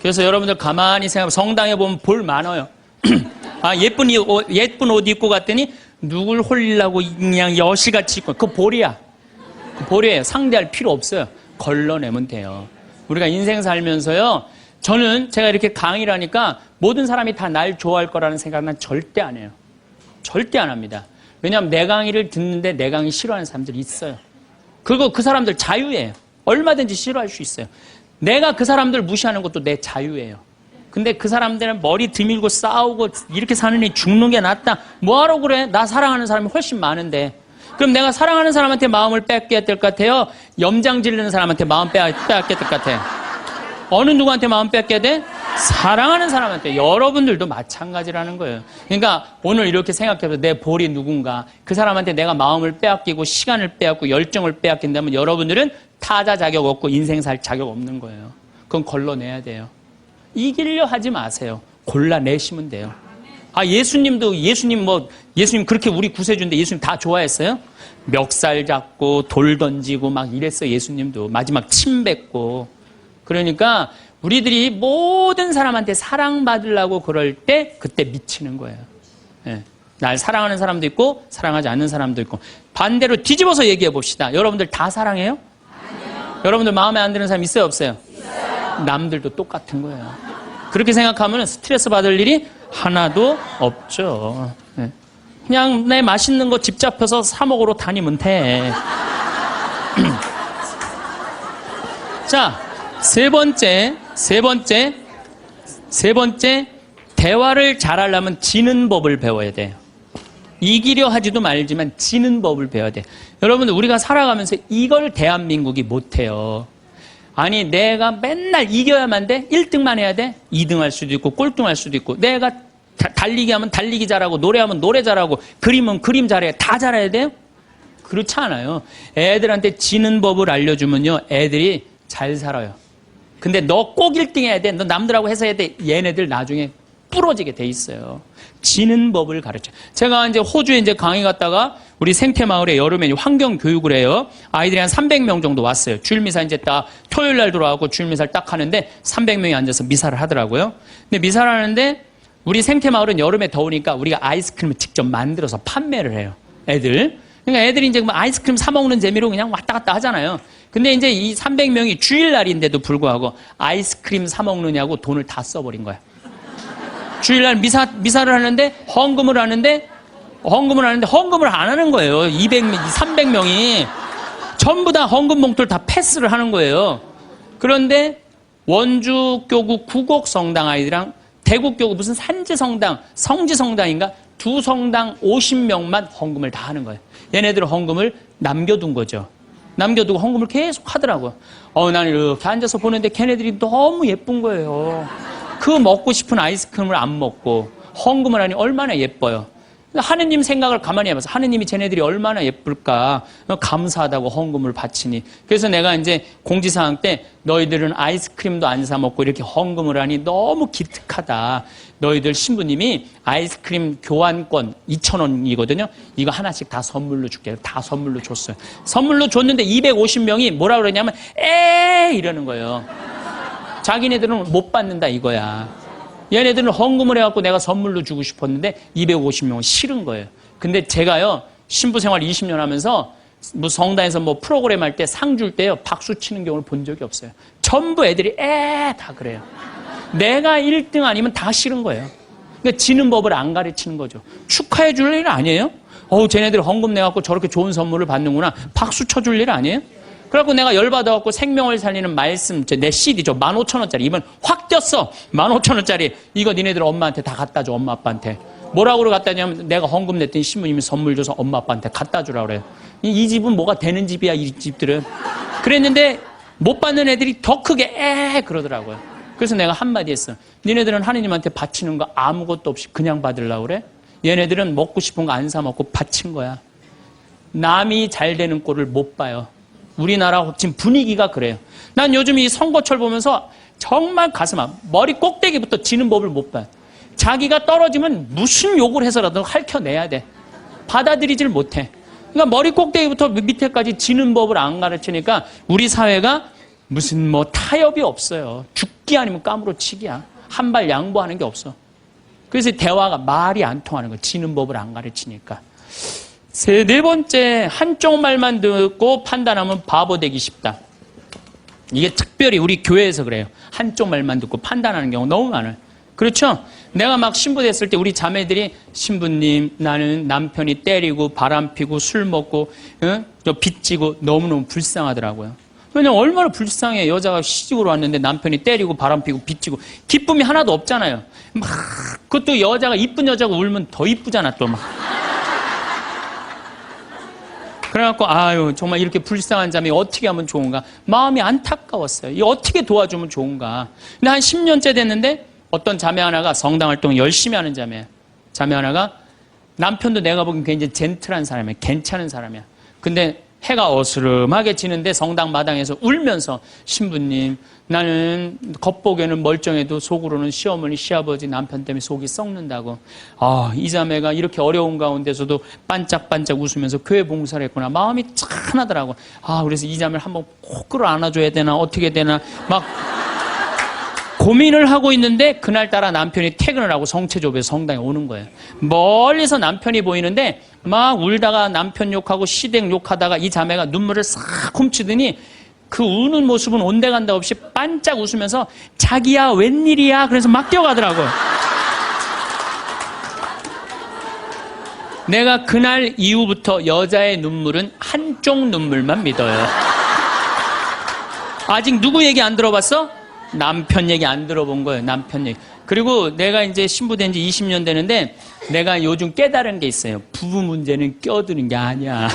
A: 그래서 여러분들 가만히 생각하면 성당에 보면 볼 많아요. 아, 예쁜 옷 입고 갔더니 누굴 홀리려고 그냥 여시같이 입고, 그 볼이야. 그 볼이에요. 상대할 필요 없어요. 걸러내면 돼요. 우리가 인생 살면서요, 저는 제가 이렇게 강의를 하니까 모든 사람이 다 날 좋아할 거라는 생각은 절대 안 해요. 절대 안 합니다. 왜냐하면 내 강의를 듣는데 내 강의 싫어하는 사람들이 있어요. 그리고 그 사람들 자유예요. 얼마든지 싫어할 수 있어요. 내가 그 사람들 무시하는 것도 내 자유예요. 근데 그 사람들은 머리 드밀고 싸우고 이렇게 사는 애 죽는 게 낫다. 뭐하러 그래? 나 사랑하는 사람이 훨씬 많은데. 그럼 내가 사랑하는 사람한테 마음을 뺏겨야 될 것 같아요? 염장 지르는 사람한테 마음 뺏겨야 될 것 같아요? 어느 누구한테 마음 뺏겨야 돼? 사랑하는 사람한테. 여러분들도 마찬가지라는 거예요. 그러니까 오늘 이렇게 생각해서 내 볼이 누군가, 그 사람한테 내가 마음을 빼앗기고 시간을 빼앗고 열정을 빼앗긴다면 여러분들은 타자 자격 없고 인생 살 자격 없는 거예요. 그건 걸러내야 돼요. 이기려 하지 마세요. 골라내시면 돼요. 아, 예수님 그렇게 우리 구세주인데 예수님 다 좋아했어요? 멱살 잡고 돌 던지고 막 이랬어요. 예수님도 마지막 침 뱉고. 그러니까 우리들이 모든 사람한테 사랑받으려고 그럴 때 그때 미치는 거예요. 예. 날 사랑하는 사람도 있고 사랑하지 않는 사람도 있고. 반대로 뒤집어서 얘기해 봅시다. 여러분들 다 사랑해요? 아니요. 여러분들 마음에 안 드는 사람 있어요, 없어요? 있어요. 남들도 똑같은 거예요. 그렇게 생각하면 스트레스 받을 일이 하나도 없죠. 예. 그냥 내 맛있는 거 집 잡혀서 사 먹으러 다니면 돼. 자, 세 번째, 대화를 잘하려면 지는 법을 배워야 돼요. 이기려 하지도 말지만 지는 법을 배워야 돼요. 여러분들, 우리가 살아가면서 이걸 대한민국이 못해요. 아니, 내가 맨날 이겨야만 돼? 1등만 해야 돼? 2등 할 수도 있고, 꼴등 할 수도 있고, 내가 달리기 하면 달리기 잘하고, 노래하면 노래 잘하고, 그림은 그림 잘해. 다 잘해야 돼요? 그렇지 않아요. 애들한테 지는 법을 알려주면요, 애들이 잘 살아요. 근데 너 꼭 1등 해야 돼. 너 남들하고 해서 해야 돼. 얘네들 나중에 부러지게 돼 있어요. 지는 법을 가르쳐요. 제가 이제 호주에 이제 강의 갔다가 우리 생태마을에 여름에 환경 교육을 해요. 아이들이 한 300명 정도 왔어요. 주일미사 이제 딱 토요일 날 들어와서 주일미사를 딱 하는데 300명이 앉아서 미사를 하더라고요. 근데 미사를 하는데 우리 생태마을은 여름에 더우니까 우리가 아이스크림을 직접 만들어서 판매를 해요. 애들. 그러니까 애들이 이제 아이스크림 사 먹는 재미로 그냥 왔다 갔다 하잖아요. 근데 이제 이 300명이 주일날인데도 불구하고 아이스크림 사 먹느냐고 돈을 다 써버린 거야. 주일날 미사를 하는데 헌금을 하는데 헌금을 안 하는 거예요. 300명이 전부 다 헌금 봉투를 다 패스를 하는 거예요. 그런데 원주교구 구곡성당 아이들이랑 대구교구 무슨 산지성당, 성지성당인가 두 성당 50명만 헌금을 다 하는 거예요. 얘네들은 헌금을 남겨둔 거죠. 남겨두고 헌금을 계속 하더라고요. 나는 이렇게 앉아서 보는데 걔네들이 너무 예쁜 거예요. 그 먹고 싶은 아이스크림을 안 먹고 헌금을 하니 얼마나 예뻐요. 하느님 생각을 가만히 해봐서 하느님이 쟤네들이 얼마나 예쁠까 감사하다고 헌금을 바치니. 그래서 내가 이제 공지사항 때 너희들은 아이스크림도 안 사 먹고 이렇게 헌금을 하니 너무 기특하다. 너희들 신부님이 아이스크림 교환권 2,000원이거든요. 이거 하나씩 다 선물로 줄게. 다 선물로 줬어요. 선물로 줬는데 250명이 뭐라 그러냐면 이러는 거예요. 자기네들은 못 받는다 이거야. 얘네들은 헌금을 해갖고 내가 선물로 주고 싶었는데 250명은 싫은 거예요. 근데 제가요, 신부 생활 20년 하면서 뭐 성당에서 뭐 프로그램 할 때 상 줄 때요, 박수 치는 경우를 본 적이 없어요. 전부 애들이 다 그래요. 내가 1등 아니면 다 싫은 거예요. 그러니까 지는 법을 안 가르치는 거죠. 축하해 줄 일 아니에요? 쟤네들 헌금 내갖고 저렇게 좋은 선물을 받는구나. 박수 쳐줄 일 아니에요? 그래갖고 내가 열받아갖고 생명을 살리는 말씀, 내 CD죠. 15,000원짜리. 이번 확 뛰었어. 15,000원짜리. 이거 니네들 엄마한테 다 갖다 줘, 엄마 아빠한테. 뭐라고 갖다 주냐면 내가 헌금 냈더니 신부님이 선물 줘서 엄마 아빠한테 갖다 주라 그래요. 이 집은 뭐가 되는 집이야, 이 집들은. 그랬는데 못 받는 애들이 더 크게 그러더라고요. 그래서 내가 한마디 했어. 니네들은 하느님한테 바치는 거 아무것도 없이 그냥 받으려고 그래? 얘네들은 먹고 싶은 거 안 사 먹고 바친 거야. 남이 잘 되는 꼴을 못 봐요. 우리나라 지금 분위기가 그래요. 난 요즘 이 선거철 보면서 정말 가슴 아파. 머리 꼭대기부터 지는 법을 못 봐요. 자기가 떨어지면 무슨 욕을 해서라도 핥혀내야 돼. 받아들이질 못해. 그러니까 머리 꼭대기부터 밑에까지 지는 법을 안 가르치니까 우리 사회가 무슨 뭐 타협이 없어요. 죽기 아니면 까무러치기야. 한 발 양보하는 게 없어. 그래서 대화가 말이 안 통하는 거야. 지는 법을 안 가르치니까. 네 번째, 한쪽 말만 듣고 판단하면 바보 되기 쉽다. 이게 특별히 우리 교회에서 그래요. 한쪽 말만 듣고 판단하는 경우 너무 많아요. 그렇죠? 내가 막 신부 됐을 때 우리 자매들이 신부님, 나는 남편이 때리고 바람피고 술 먹고 빚지고 너무너무 불쌍하더라고요. 왜냐면 얼마나 불쌍해. 여자가 시집으로 왔는데 남편이 때리고 바람피고 빚지고 기쁨이 하나도 없잖아요. 막 그것도 여자가 이쁜 여자가 울면 더 이쁘잖아 또 막. 그래갖고 정말 이렇게 불쌍한 자매 어떻게 하면 좋은가. 마음이 안타까웠어요. 이 어떻게 도와주면 좋은가. 근데 한 10년째 됐는데 어떤 자매 하나가 성당 활동 열심히 하는 자매 하나가 남편도 내가 보기엔 굉장히 젠틀한 사람이야. 괜찮은 사람이야. 근데 해가 어스름하게 지는데 성당 마당에서 울면서 신부님, 나는 겉보기에는 멀쩡해도 속으로는 시어머니, 시아버지, 남편 때문에 속이 썩는다고. 이 자매가 이렇게 어려운 가운데서도 반짝반짝 웃으면서 교회 봉사를 했구나. 마음이 짠하더라고. 그래서 이 자매를 한번 꼭 끌어안아줘야 되나 어떻게 되나 막 고민을 하고 있는데 그날따라 남편이 퇴근을 하고 성체조배 성당에 오는 거예요. 멀리서 남편이 보이는데 막 울다가 남편 욕하고 시댁 욕하다가 이 자매가 눈물을 싹 훔치더니 그 우는 모습은 온데간데 없이 반짝 웃으면서 자기야 웬일이야 그래서 막 뛰어가더라고요. 내가 그날 이후부터 여자의 눈물은 한쪽 눈물만 믿어요. 아직 누구 얘기 안 들어봤어? 남편 얘기 안 들어본 거예요. 남편 얘기. 그리고 내가 이제 신부된 지 20년 되는데 내가 요즘 깨달은 게 있어요. 부부 문제는 껴드는 게 아니야.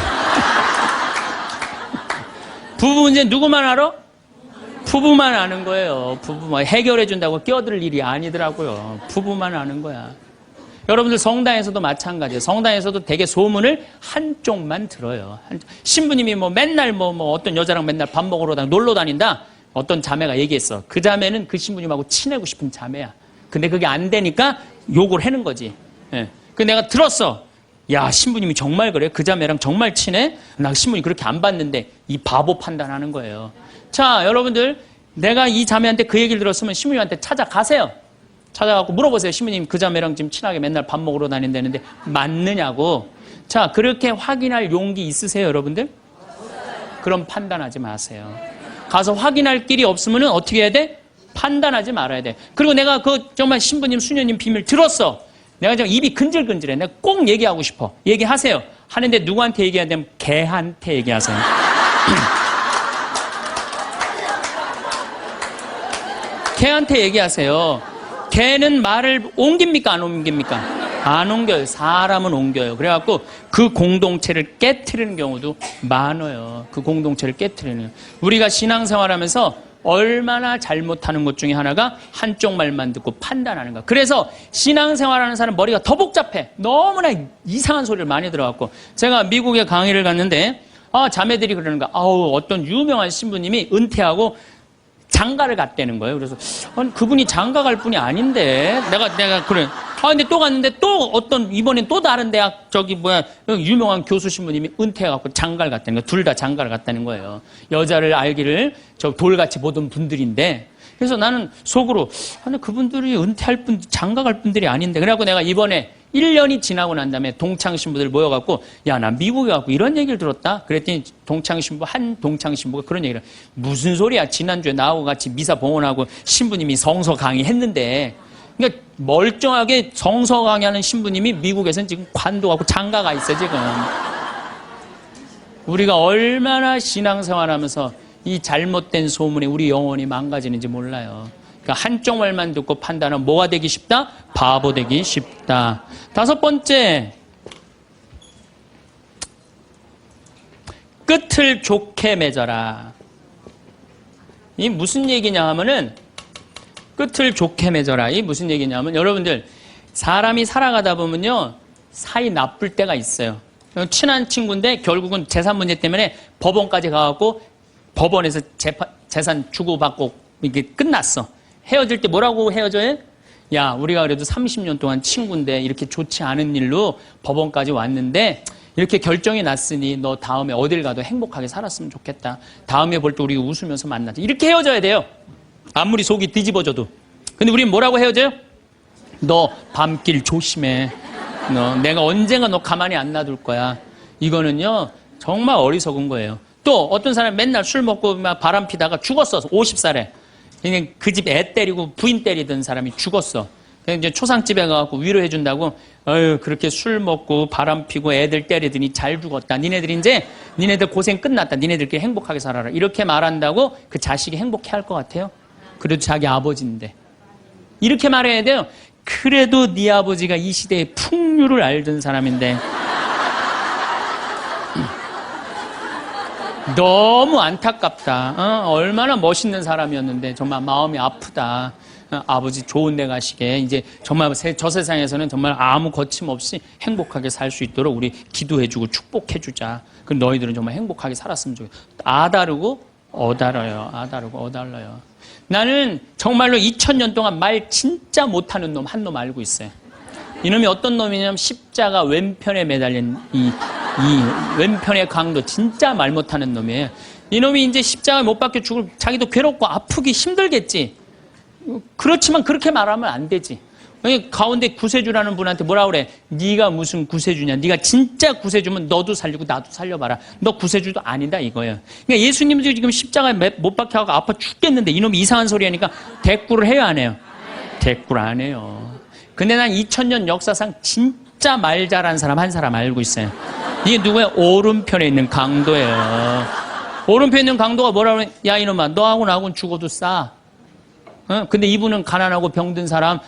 A: 부부 문제는 누구만 알아? 부부만 아는 거예요. 부부만 해결해 준다고 껴들 일이 아니더라고요. 부부만 아는 거야. 여러분들 성당에서도 마찬가지예요. 성당에서도 되게 소문을 한쪽만 들어요. 신부님이 맨날 어떤 여자랑 맨날 밥 먹으러 놀러 다닌다. 어떤 자매가 얘기했어. 그 자매는 그 신부님하고 친하고 싶은 자매야. 근데 그게 안 되니까 욕을 하는 거지. 그 내가 들었어. 야, 신부님이 정말 그래? 그 자매랑 정말 친해? 나 신부님 그렇게 안 봤는데. 이 바보 판단하는 거예요. 자, 여러분들, 내가 이 자매한테 그 얘기를 들었으면 신부님한테 찾아가세요. 찾아가고 물어보세요. 신부님 그 자매랑 지금 친하게 맨날 밥 먹으러 다닌다는데 맞느냐고. 자, 그렇게 확인할 용기 있으세요, 여러분들? 그럼 판단하지 마세요. 가서 확인할 길이 없으면 어떻게 해야 돼? 판단하지 말아야 돼. 그리고 내가 정말 신부님, 수녀님 비밀 들었어. 내가 지금 입이 근질근질해. 내가 꼭 얘기하고 싶어. 얘기하세요. 하는데 누구한테 얘기해야 되면 걔한테 얘기하세요. 걔한테 얘기하세요. 걔는 말을 옮깁니까? 안 옮깁니까? 안 옮겨요. 사람은 옮겨요. 그래갖고 그 공동체를 깨트리는 경우도 많아요. 그 공동체를 깨트리는. 우리가 신앙생활하면서 얼마나 잘못하는 것 중에 하나가 한쪽 말만 듣고 판단하는 거. 그래서 신앙생활하는 사람 머리가 더 복잡해. 너무나 이상한 소리를 많이 들어갖고. 제가 미국에 강의를 갔는데 자매들이 그러는 거야. 어떤 유명한 신부님이 은퇴하고 장가를 갔다는 거예요. 그래서 아니, 그분이 장가 갈 분이 아닌데 내가 그래. 근데 또 갔는데 또 이번엔 또 다른 대학 유명한 교수 신부님이 은퇴해갖고 장가를 갔다는 거예요. 둘 다 장가를 갔다는 거예요. 여자를 알기를 돌같이 보던 분들인데. 그래서 나는 속으로 아니 그분들이 은퇴할 분 장가 갈 분들이 아닌데. 그래갖고 내가 이번에 1년이 지나고 난 다음에 동창 신부들 모여갖고 야, 나 미국에 가고 이런 얘기를 들었다. 그랬더니 한 동창 신부가 그런 얘기를 무슨 소리야. 지난주에 나하고 같이 미사 봉헌하고 신부님이 성서 강의했는데. 그러니까 멀쩡하게 성서 강의하는 신부님이 미국에서는 지금 관도하고 장가가 있어 지금. 우리가 얼마나 신앙생활하면서 이 잘못된 소문에 우리 영혼이 망가지는지 몰라요. 그러니까 한쪽 말만 듣고 판단하면 뭐가 되기 쉽다? 바보 되기 쉽다. 5번째, 끝을 좋게 맺어라. 이 무슨 얘기냐 하면은 끝을 좋게 맺어라. 이 무슨 얘기냐 하면 여러분들 사람이 살아가다 보면요 사이 나쁠 때가 있어요. 친한 친구인데 결국은 재산 문제 때문에 법원까지 가갖고 법원에서 재산 주고받고 이게 끝났어. 헤어질 때 뭐라고 헤어져요? 야, 우리가 그래도 30년 동안 친구인데 이렇게 좋지 않은 일로 법원까지 왔는데 이렇게 결정이 났으니 너 다음에 어딜 가도 행복하게 살았으면 좋겠다. 다음에 볼 때 우리 웃으면서 만나자. 이렇게 헤어져야 돼요. 아무리 속이 뒤집어져도. 근데 우린 뭐라고 헤어져요? 너 밤길 조심해. 내가 언젠가 너 가만히 안 놔둘 거야. 이거는요 정말 어리석은 거예요. 또 어떤 사람이 맨날 술 먹고 막 바람 피다가 죽었어. 50살에. 그냥 그 집 애 때리고 부인 때리던 사람이 죽었어. 그냥 이제 초상집에 가갖고 위로해 준다고 그렇게 술 먹고 바람 피고 애들 때리더니 잘 죽었다. 니네들 고생 끝났다. 니네들끼리 행복하게 살아라. 이렇게 말한다고 그 자식이 행복해 할 것 같아요? 그래도 자기 아버지인데. 이렇게 말해야 돼요. 그래도 네 아버지가 이 시대의 풍류를 알던 사람인데 너무 안타깝다. 얼마나 멋있는 사람이었는데 정말 마음이 아프다. 아버지 좋은 데 가시게 이제 정말 저 세상에서는 정말 아무 거침없이 행복하게 살 수 있도록 우리 기도해주고 축복해주자. 그럼 너희들은 정말 행복하게 살았으면 좋겠다. 아다르고 어달아요. 아다르고 어달라요. 나는 정말로 2000년 동안 말 진짜 못하는 놈 한 놈 알고 있어요. 이놈이 어떤 놈이냐면 십자가 왼편에 매달린 이 왼편의 강도, 진짜 말 못하는 놈이에요. 이놈이 이제 십자가에 못 박혀 죽을, 자기도 괴롭고 아프기 힘들겠지. 그렇지만 그렇게 말하면 안 되지. 가운데 구세주라는 분한테 뭐라 그래? 네가 무슨 구세주냐? 네가 진짜 구세주면 너도 살리고 나도 살려봐라. 너 구세주도 아니다 이거예요. 그러니까 예수님도 지금 십자가에 못 박혀가고 아파 죽겠는데 이놈이 이상한 소리 하니까 대꾸를 해요 안 해요? 대꾸를 안 해요. 근데 난 2000년 역사상 진짜 말 잘하는 사람 한 사람 알고 있어요. 이게 누구야? 오른편에 있는 강도예요. 오른편에 있는 강도가 뭐라 그래? 야 이놈아, 너하고 나하고는 죽어도 싸. 근데 이분은 가난하고 병든 사람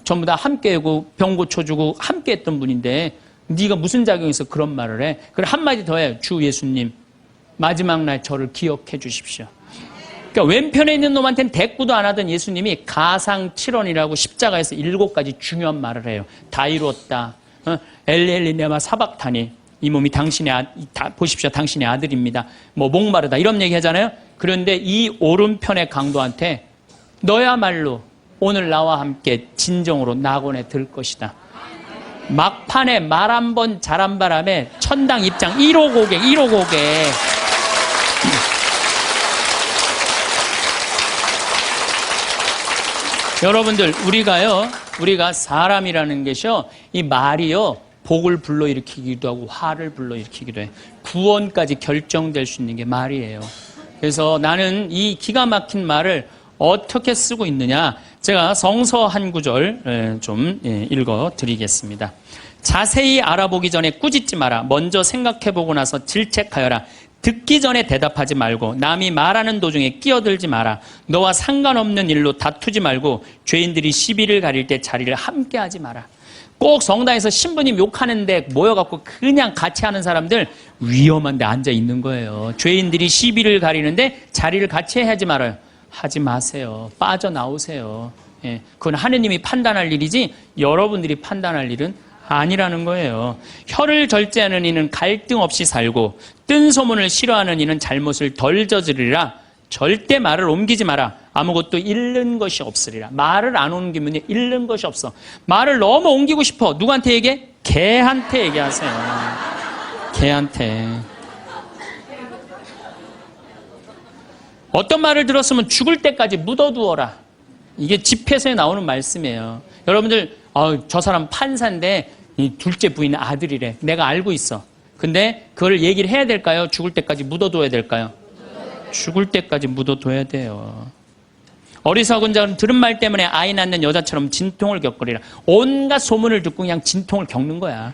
A: 전부 다 함께하고 병 고쳐주고 함께했던 분인데 네가 무슨 자격이 있어 그런 말을 해? 그래 한마디 더 해. 주 예수님 마지막 날 저를 기억해 주십시오. 그러니까 왼편에 있는 놈한테는 대꾸도 안 하던 예수님이 가상칠언이라고 십자가에서 7가지 중요한 말을 해요. 다 이루었다. 엘리엘리 네마 사박타니, 이 몸이 보십시오. 당신의 아들입니다. 뭐 목마르다 이런 얘기 하잖아요. 그런데 이 오른편의 강도한테 너야말로 오늘 나와 함께 진정으로 낙원에 들 것이다. 막판에 말 한 번 잘한 바람에 천당 입장 1호 고객. 여러분들 우리가 사람이라는 것이요, 이 말이요 복을 불러일으키기도 하고 화를 불러일으키기도 해. 구원까지 결정될 수 있는 게 말이에요. 그래서 나는 이 기가 막힌 말을 어떻게 쓰고 있느냐, 제가 성서 한 구절 좀 읽어드리겠습니다. 자세히 알아보기 전에 꾸짖지 마라. 먼저 생각해보고 나서 질책하여라. 듣기 전에 대답하지 말고 남이 말하는 도중에 끼어들지 마라. 너와 상관없는 일로 다투지 말고 죄인들이 시비를 가릴 때 자리를 함께 하지 마라. 꼭 성당에서 신부님 욕하는데 모여갖고 그냥 같이 하는 사람들 위험한 데 앉아 있는 거예요. 죄인들이 시비를 가리는데 자리를 같이 하지 말아요. 하지 마세요. 빠져나오세요. 예, 그건 하느님이 판단할 일이지 여러분들이 판단할 일은 아니라는 거예요. 혀를 절제하는 이는 갈등 없이 살고 뜬 소문을 싫어하는 이는 잘못을 덜 저지르리라. 절대 말을 옮기지 마라. 아무것도 잃는 것이 없으리라. 말을 안 옮기면 잃는 것이 없어. 말을 너무 옮기고 싶어. 누구한테 얘기해? 개한테 얘기하세요. 개한테. 어떤 말을 들었으면 죽을 때까지 묻어두어라. 이게 집회서에 나오는 말씀이에요. 여러분들 저 사람 판사인데 이 둘째 부인은 아들이래. 내가 알고 있어. 근데 그걸 얘기를 해야 될까요? 죽을 때까지 묻어둬야 될까요? 죽을 때까지 묻어둬야 돼요. 어리석은 자는 들은 말 때문에 아이 낳는 여자처럼 진통을 겪으리라. 온갖 소문을 듣고 그냥 진통을 겪는 거야.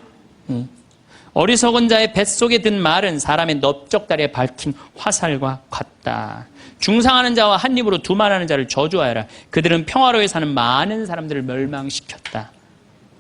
A: 어리석은 자의 뱃속에 든 말은 사람의 넓적다리에 밝힌 화살과 같다. 중상하는 자와 한 입으로 두말하는 자를 저주하여라. 그들은 평화로이 사는 많은 사람들을 멸망시켰다.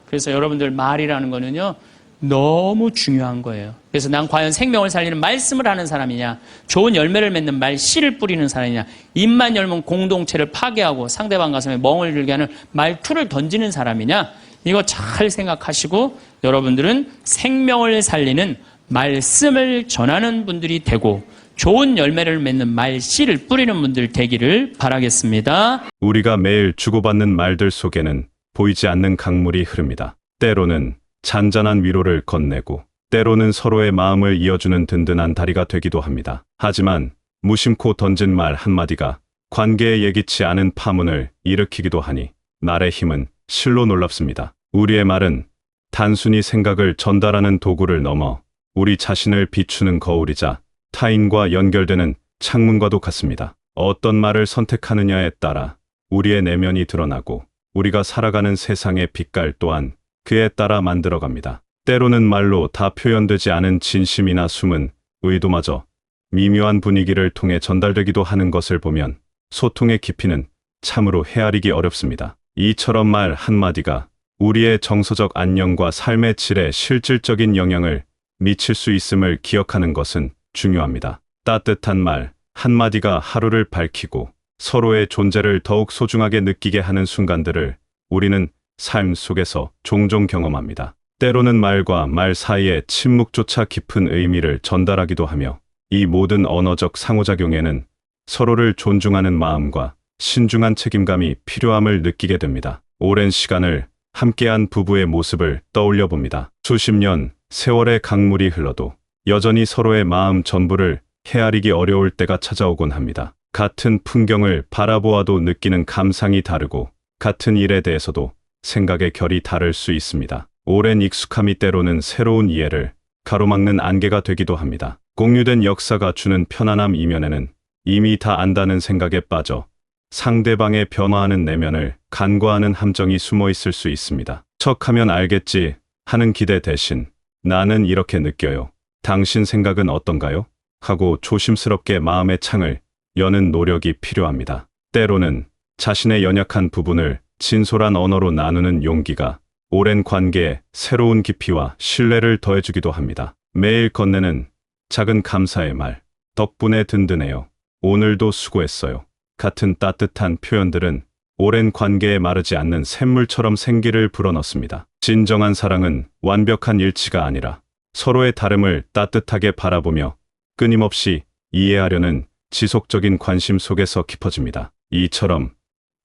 A: 그래서 여러분들 말이라는 거는요 너무 중요한 거예요. 그래서 난 과연 생명을 살리는 말씀을 하는 사람이냐, 좋은 열매를 맺는 말 씨를 뿌리는 사람이냐, 입만 열면 공동체를 파괴하고 상대방 가슴에 멍을 들게 하는 말투를 던지는 사람이냐, 이거 잘 생각하시고 여러분들은 생명을 살리는 말씀을 전하는 분들이 되고 좋은 열매를 맺는 말 씨를 뿌리는 분들 되기를 바라겠습니다.
B: 우리가 매일 주고받는 말들 속에는 보이지 않는 강물이 흐릅니다. 때로는 잔잔한 위로를 건네고 때로는 서로의 마음을 이어주는 든든한 다리가 되기도 합니다. 하지만 무심코 던진 말 한마디가 관계에 예기치 않은 파문을 일으키기도 하니 말의 힘은 실로 놀랍습니다. 우리의 말은 단순히 생각을 전달하는 도구를 넘어 우리 자신을 비추는 거울이자 타인과 연결되는 창문과도 같습니다. 어떤 말을 선택하느냐에 따라 우리의 내면이 드러나고 우리가 살아가는 세상의 빛깔 또한 그에 따라 만들어갑니다. 때로는 말로 다 표현되지 않은 진심이나 숨은 의도마저 미묘한 분위기를 통해 전달되기도 하는 것을 보면 소통의 깊이는 참으로 헤아리기 어렵습니다. 이처럼 말 한마디가 우리의 정서적 안녕과 삶의 질에 실질적인 영향을 미칠 수 있음을 기억하는 것은 중요합니다. 따뜻한 말 한마디가 하루를 밝히고 서로의 존재를 더욱 소중하게 느끼게 하는 순간들을 우리는 삶 속에서 종종 경험합니다. 때로는 말과 말 사이에 침묵조차 깊은 의미를 전달하기도 하며 이 모든 언어적 상호작용에는 서로를 존중하는 마음과 신중한 책임감이 필요함을 느끼게 됩니다. 오랜 시간을 함께한 부부의 모습을 떠올려 봅니다. 수십 년 세월의 강물이 흘러도 여전히 서로의 마음 전부를 헤아리기 어려울 때가 찾아오곤 합니다. 같은 풍경을 바라보아도 느끼는 감상이 다르고 같은 일에 대해서도 생각의 결이 다를 수 있습니다. 오랜 익숙함이 때로는 새로운 이해를 가로막는 안개가 되기도 합니다. 공유된 역사가 주는 편안함 이면에는 이미 다 안다는 생각에 빠져 상대방의 변화하는 내면을 간과하는 함정이 숨어 있을 수 있습니다. 척하면 알겠지 하는 기대 대신 나는 이렇게 느껴요. 당신 생각은 어떤가요? 하고 조심스럽게 마음의 창을 여는 노력이 필요합니다. 때로는 자신의 연약한 부분을 진솔한 언어로 나누는 용기가 오랜 관계에 새로운 깊이와 신뢰를 더해주기도 합니다. 매일 건네는 작은 감사의 말, 덕분에 든든해요. 오늘도 수고했어요. 같은 따뜻한 표현들은 오랜 관계에 마르지 않는 샘물처럼 생기를 불어넣습니다. 진정한 사랑은 완벽한 일치가 아니라 서로의 다름을 따뜻하게 바라보며 끊임없이 이해하려는 지속적인 관심 속에서 깊어집니다. 이처럼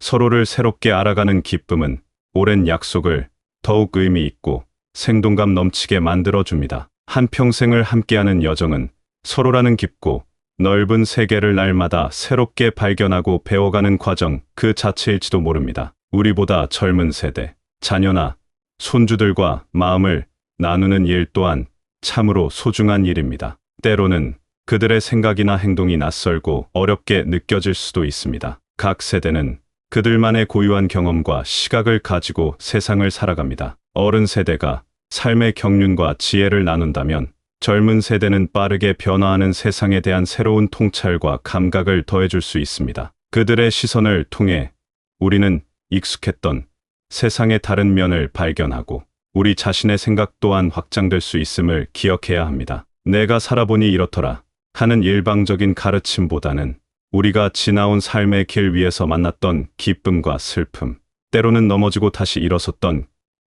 B: 서로를 새롭게 알아가는 기쁨은 오랜 약속을 더욱 의미 있고 생동감 넘치게 만들어줍니다. 한평생을 함께하는 여정은 서로라는 깊고 넓은 세계를 날마다 새롭게 발견하고 배워가는 과정 그 자체일지도 모릅니다. 우리보다 젊은 세대, 자녀나 손주들과 마음을 나누는 일 또한 참으로 소중한 일입니다. 때로는 그들의 생각이나 행동이 낯설고 어렵게 느껴질 수도 있습니다. 각 세대는 그들만의 고유한 경험과 시각을 가지고 세상을 살아갑니다. 어른 세대가 삶의 경륜과 지혜를 나눈다면 젊은 세대는 빠르게 변화하는 세상에 대한 새로운 통찰과 감각을 더해줄 수 있습니다. 그들의 시선을 통해 우리는 익숙했던 세상의 다른 면을 발견하고 우리 자신의 생각 또한 확장될 수 있음을 기억해야 합니다. 내가 살아보니 이렇더라 하는 일방적인 가르침보다는 우리가 지나온 삶의 길 위에서 만났던 기쁨과 슬픔, 때로는 넘어지고 다시 일어섰던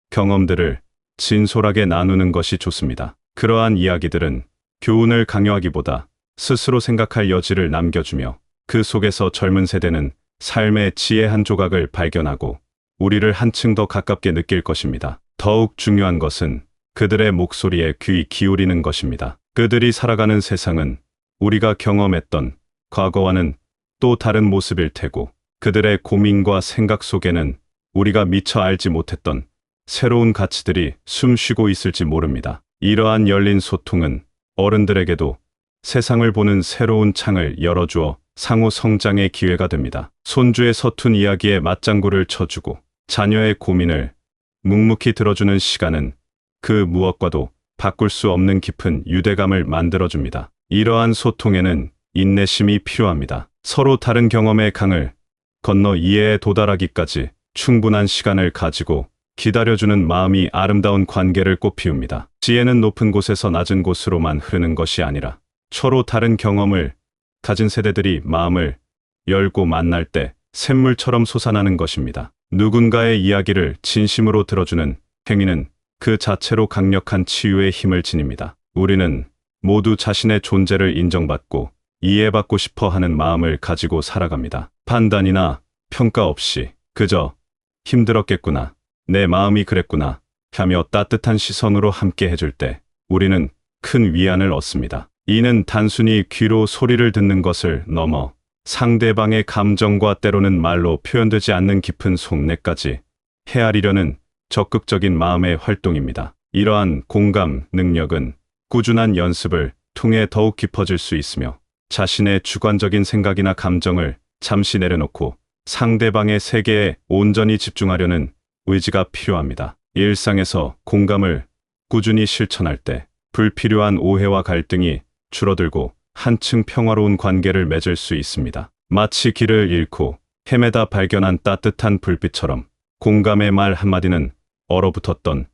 B: 경험들을 진솔하게 나누는 것이 좋습니다. 그러한 이야기들은 교훈을 강요하기보다 스스로 생각할 여지를 남겨주며 그 속에서 젊은 세대는 삶의 지혜 한 조각을 발견하고 우리를 한층 더 가깝게 느낄 것입니다. 더욱 중요한 것은 그들의 목소리에 귀 기울이는 것입니다. 그들이 살아가는 세상은 우리가 경험했던 과거와는 또 다른 모습일 테고 그들의 고민과 생각 속에는 우리가 미처 알지 못했던 새로운 가치들이 숨쉬고 있을지 모릅니다. 이러한 열린 소통은 어른들에게도 세상을 보는 새로운 창을 열어주어 상호 성장의 기회가 됩니다. 손주의 서툰 이야기에 맞장구를 쳐주고 자녀의 고민을 묵묵히 들어주는 시간은 그 무엇과도 바꿀 수 없는 깊은 유대감을 만들어줍니다. 이러한 소통에는 인내심이 필요합니다. 서로 다른 경험의 강을 건너 이해에 도달하기까지 충분한 시간을 가지고 기다려주는 마음이 아름다운 관계를 꽃피웁니다. 지혜는 높은 곳에서 낮은 곳으로만 흐르는 것이 아니라 서로 다른 경험을 가진 세대들이 마음을 열고 만날 때 샘물처럼 솟아나는 것입니다. 누군가의 이야기를 진심으로 들어주는 행위는 그 자체로 강력한 치유의 힘을 지닙니다. 우리는 모두 자신의 존재를 인정받고 이해받고 싶어 하는 마음을 가지고 살아갑니다. 판단이나 평가 없이 그저 힘들었겠구나, 내 마음이 그랬구나 하며 따뜻한 시선으로 함께 해줄 때 우리는 큰 위안을 얻습니다. 이는 단순히 귀로 소리를 듣는 것을 넘어 상대방의 감정과 때로는 말로 표현되지 않는 깊은 속내까지 헤아리려는 적극적인 마음의 활동입니다. 이러한 공감 능력은 꾸준한 연습을 통해 더욱 깊어질 수 있으며 자신의 주관적인 생각이나 감정을 잠시 내려놓고 상대방의 세계에 온전히 집중하려는 의지가 필요합니다. 일상에서 공감을 꾸준히 실천할 때 불필요한 오해와 갈등이 줄어들고 한층 평화로운 관계를 맺을 수 있습니다. 마치 길을 잃고 헤매다 발견한 따뜻한 불빛처럼 공감의 말 한마디는 얼어붙었던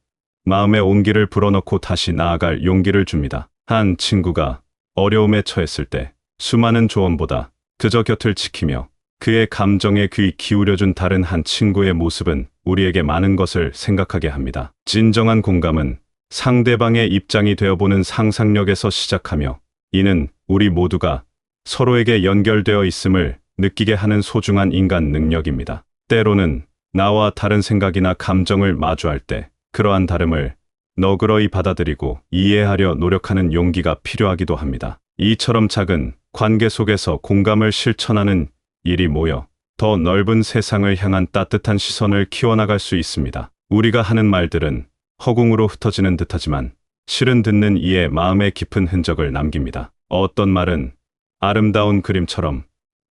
B: 마음의 온기를 불어넣고 다시 나아갈 용기를 줍니다. 한 친구가 어려움에 처했을 때 수많은 조언보다 그저 곁을 지키며 그의 감정에 귀 기울여준 다른 한 친구의 모습은 우리에게 많은 것을 생각하게 합니다. 진정한 공감은 상대방의 입장이 되어보는 상상력에서 시작하며 이는 우리 모두가 서로에게 연결되어 있음을 느끼게 하는 소중한 인간 능력입니다. 때로는 나와 다른 생각이나 감정을 마주할 때 그러한 다름을 너그러이 받아들이고 이해하려 노력하는 용기가 필요하기도 합니다. 이처럼 작은 관계 속에서 공감을 실천하는 일이 모여 더 넓은 세상을 향한 따뜻한 시선을 키워나갈 수 있습니다. 우리가 하는 말들은 허공으로 흩어지는 듯하지만 실은 듣는 이의 마음에 깊은 흔적을 남깁니다. 어떤 말은 아름다운 그림처럼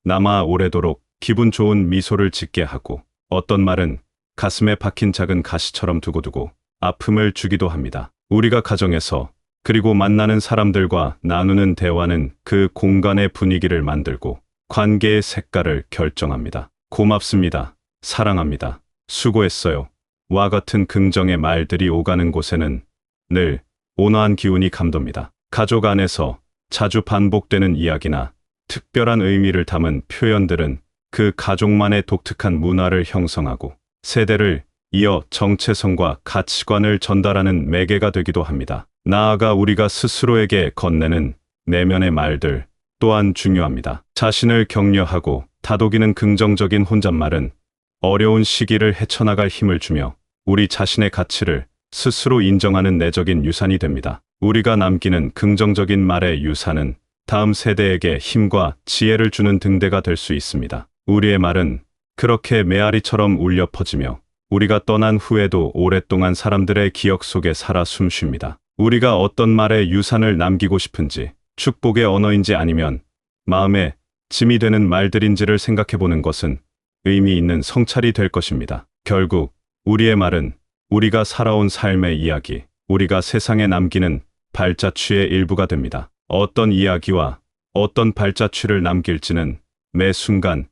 B: 남아 오래도록 기분 좋은 미소를 짓게 하고 어떤 말은 가슴에 박힌 작은 가시처럼 두고두고 아픔을 주기도 합니다. 우리가 가정에서 그리고 만나는 사람들과 나누는 대화는 그 공간의 분위기를 만들고 관계의 색깔을 결정합니다. 고맙습니다. 사랑합니다. 수고했어요. 와 같은 긍정의 말들이 오가는 곳에는 늘 온화한 기운이 감돕니다. 가족 안에서 자주 반복되는 이야기나 특별한 의미를 담은 표현들은 그 가족만의 독특한 문화를 형성하고 세대를 이어 정체성과 가치관을 전달하는 매개가 되기도 합니다. 나아가 우리가 스스로에게 건네는 내면의 말들 또한 중요합니다. 자신을 격려하고 다독이는 긍정적인 혼잣말은 어려운 시기를 헤쳐나갈 힘을 주며 우리 자신의 가치를 스스로 인정하는 내적인 유산이 됩니다. 우리가 남기는 긍정적인 말의 유산은 다음 세대에게 힘과 지혜를 주는 등대가 될 수 있습니다. 우리의 말은 그렇게 메아리처럼 울려 퍼지며 우리가 떠난 후에도 오랫동안 사람들의 기억 속에 살아 숨쉽니다. 우리가 어떤 말의 유산을 남기고 싶은지, 축복의 언어인지 아니면 마음에 짐이 되는 말들인지를 생각해보는 것은 의미 있는 성찰이 될 것입니다. 결국 우리의 말은 우리가 살아온 삶의 이야기, 우리가 세상에 남기는 발자취의 일부가 됩니다. 어떤 이야기와 어떤 발자취를 남길지는 매 순간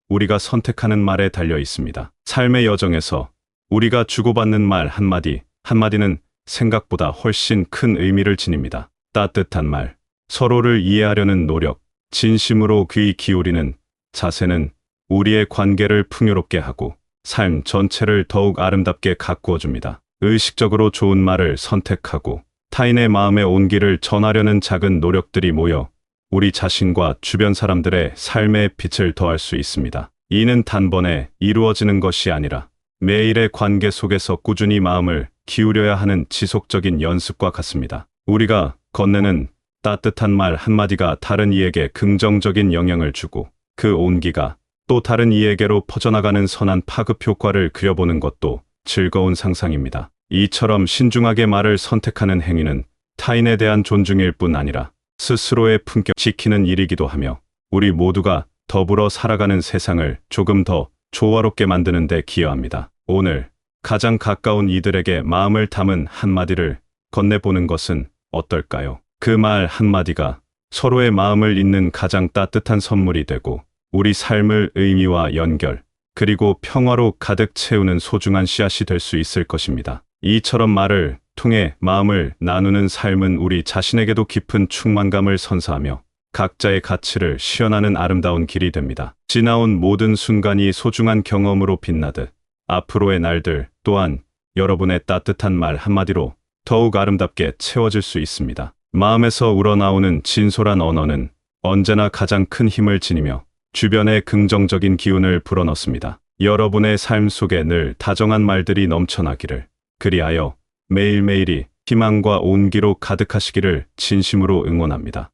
B: 우리가 선택하는 말에 달려 있습니다. 삶의 여정에서 우리가 주고받는 말 한마디, 한마디는 생각보다 훨씬 큰 의미를 지닙니다. 따뜻한 말, 서로를 이해하려는 노력, 진심으로 귀 기울이는 자세는 우리의 관계를 풍요롭게 하고 삶 전체를 더욱 아름답게 가꾸어 줍니다. 의식적으로 좋은 말을 선택하고 타인의 마음에 온기를 전하려는 작은 노력들이 모여 우리 자신과 주변 사람들의 삶의 빛을 더할 수 있습니다. 이는 단번에 이루어지는 것이 아니라 매일의 관계 속에서 꾸준히 마음을 기울여야 하는 지속적인 연습과 같습니다. 우리가 건네는 따뜻한 말 한마디가 다른 이에게 긍정적인 영향을 주고 그 온기가 또 다른 이에게로 퍼져나가는 선한 파급 효과를 그려보는 것도 즐거운 상상입니다. 이처럼 신중하게 말을 선택하는 행위는 타인에 대한 존중일 뿐 아니라 스스로의 품격 지키는 일이기도 하며 우리 모두가 더불어 살아가는 세상을 조금 더 조화롭게 만드는 데 기여합니다. 오늘 가장 가까운 이들에게 마음을 담은 한마디를 건네보는 것은 어떨까요? 그 말 한마디가 서로의 마음을 잇는 가장 따뜻한 선물이 되고 우리 삶을 의미와 연결, 그리고 평화로 가득 채우는 소중한 씨앗이 될 수 있을 것입니다. 이처럼 말을 통해 마음을 나누는 삶은 우리 자신에게도 깊은 충만감을 선사하며 각자의 가치를 실현하는 아름다운 길이 됩니다. 지나온 모든 순간이 소중한 경험으로 빛나듯 앞으로의 날들 또한 여러분의 따뜻한 말 한마디로 더욱 아름답게 채워질 수 있습니다. 마음에서 우러나오는 진솔한 언어는 언제나 가장 큰 힘을 지니며 주변에 긍정적인 기운을 불어넣습니다. 여러분의 삶 속에 늘 다정한 말들이 넘쳐나기를, 그리하여 매일매일이 희망과 온기로 가득하시기를 진심으로 응원합니다.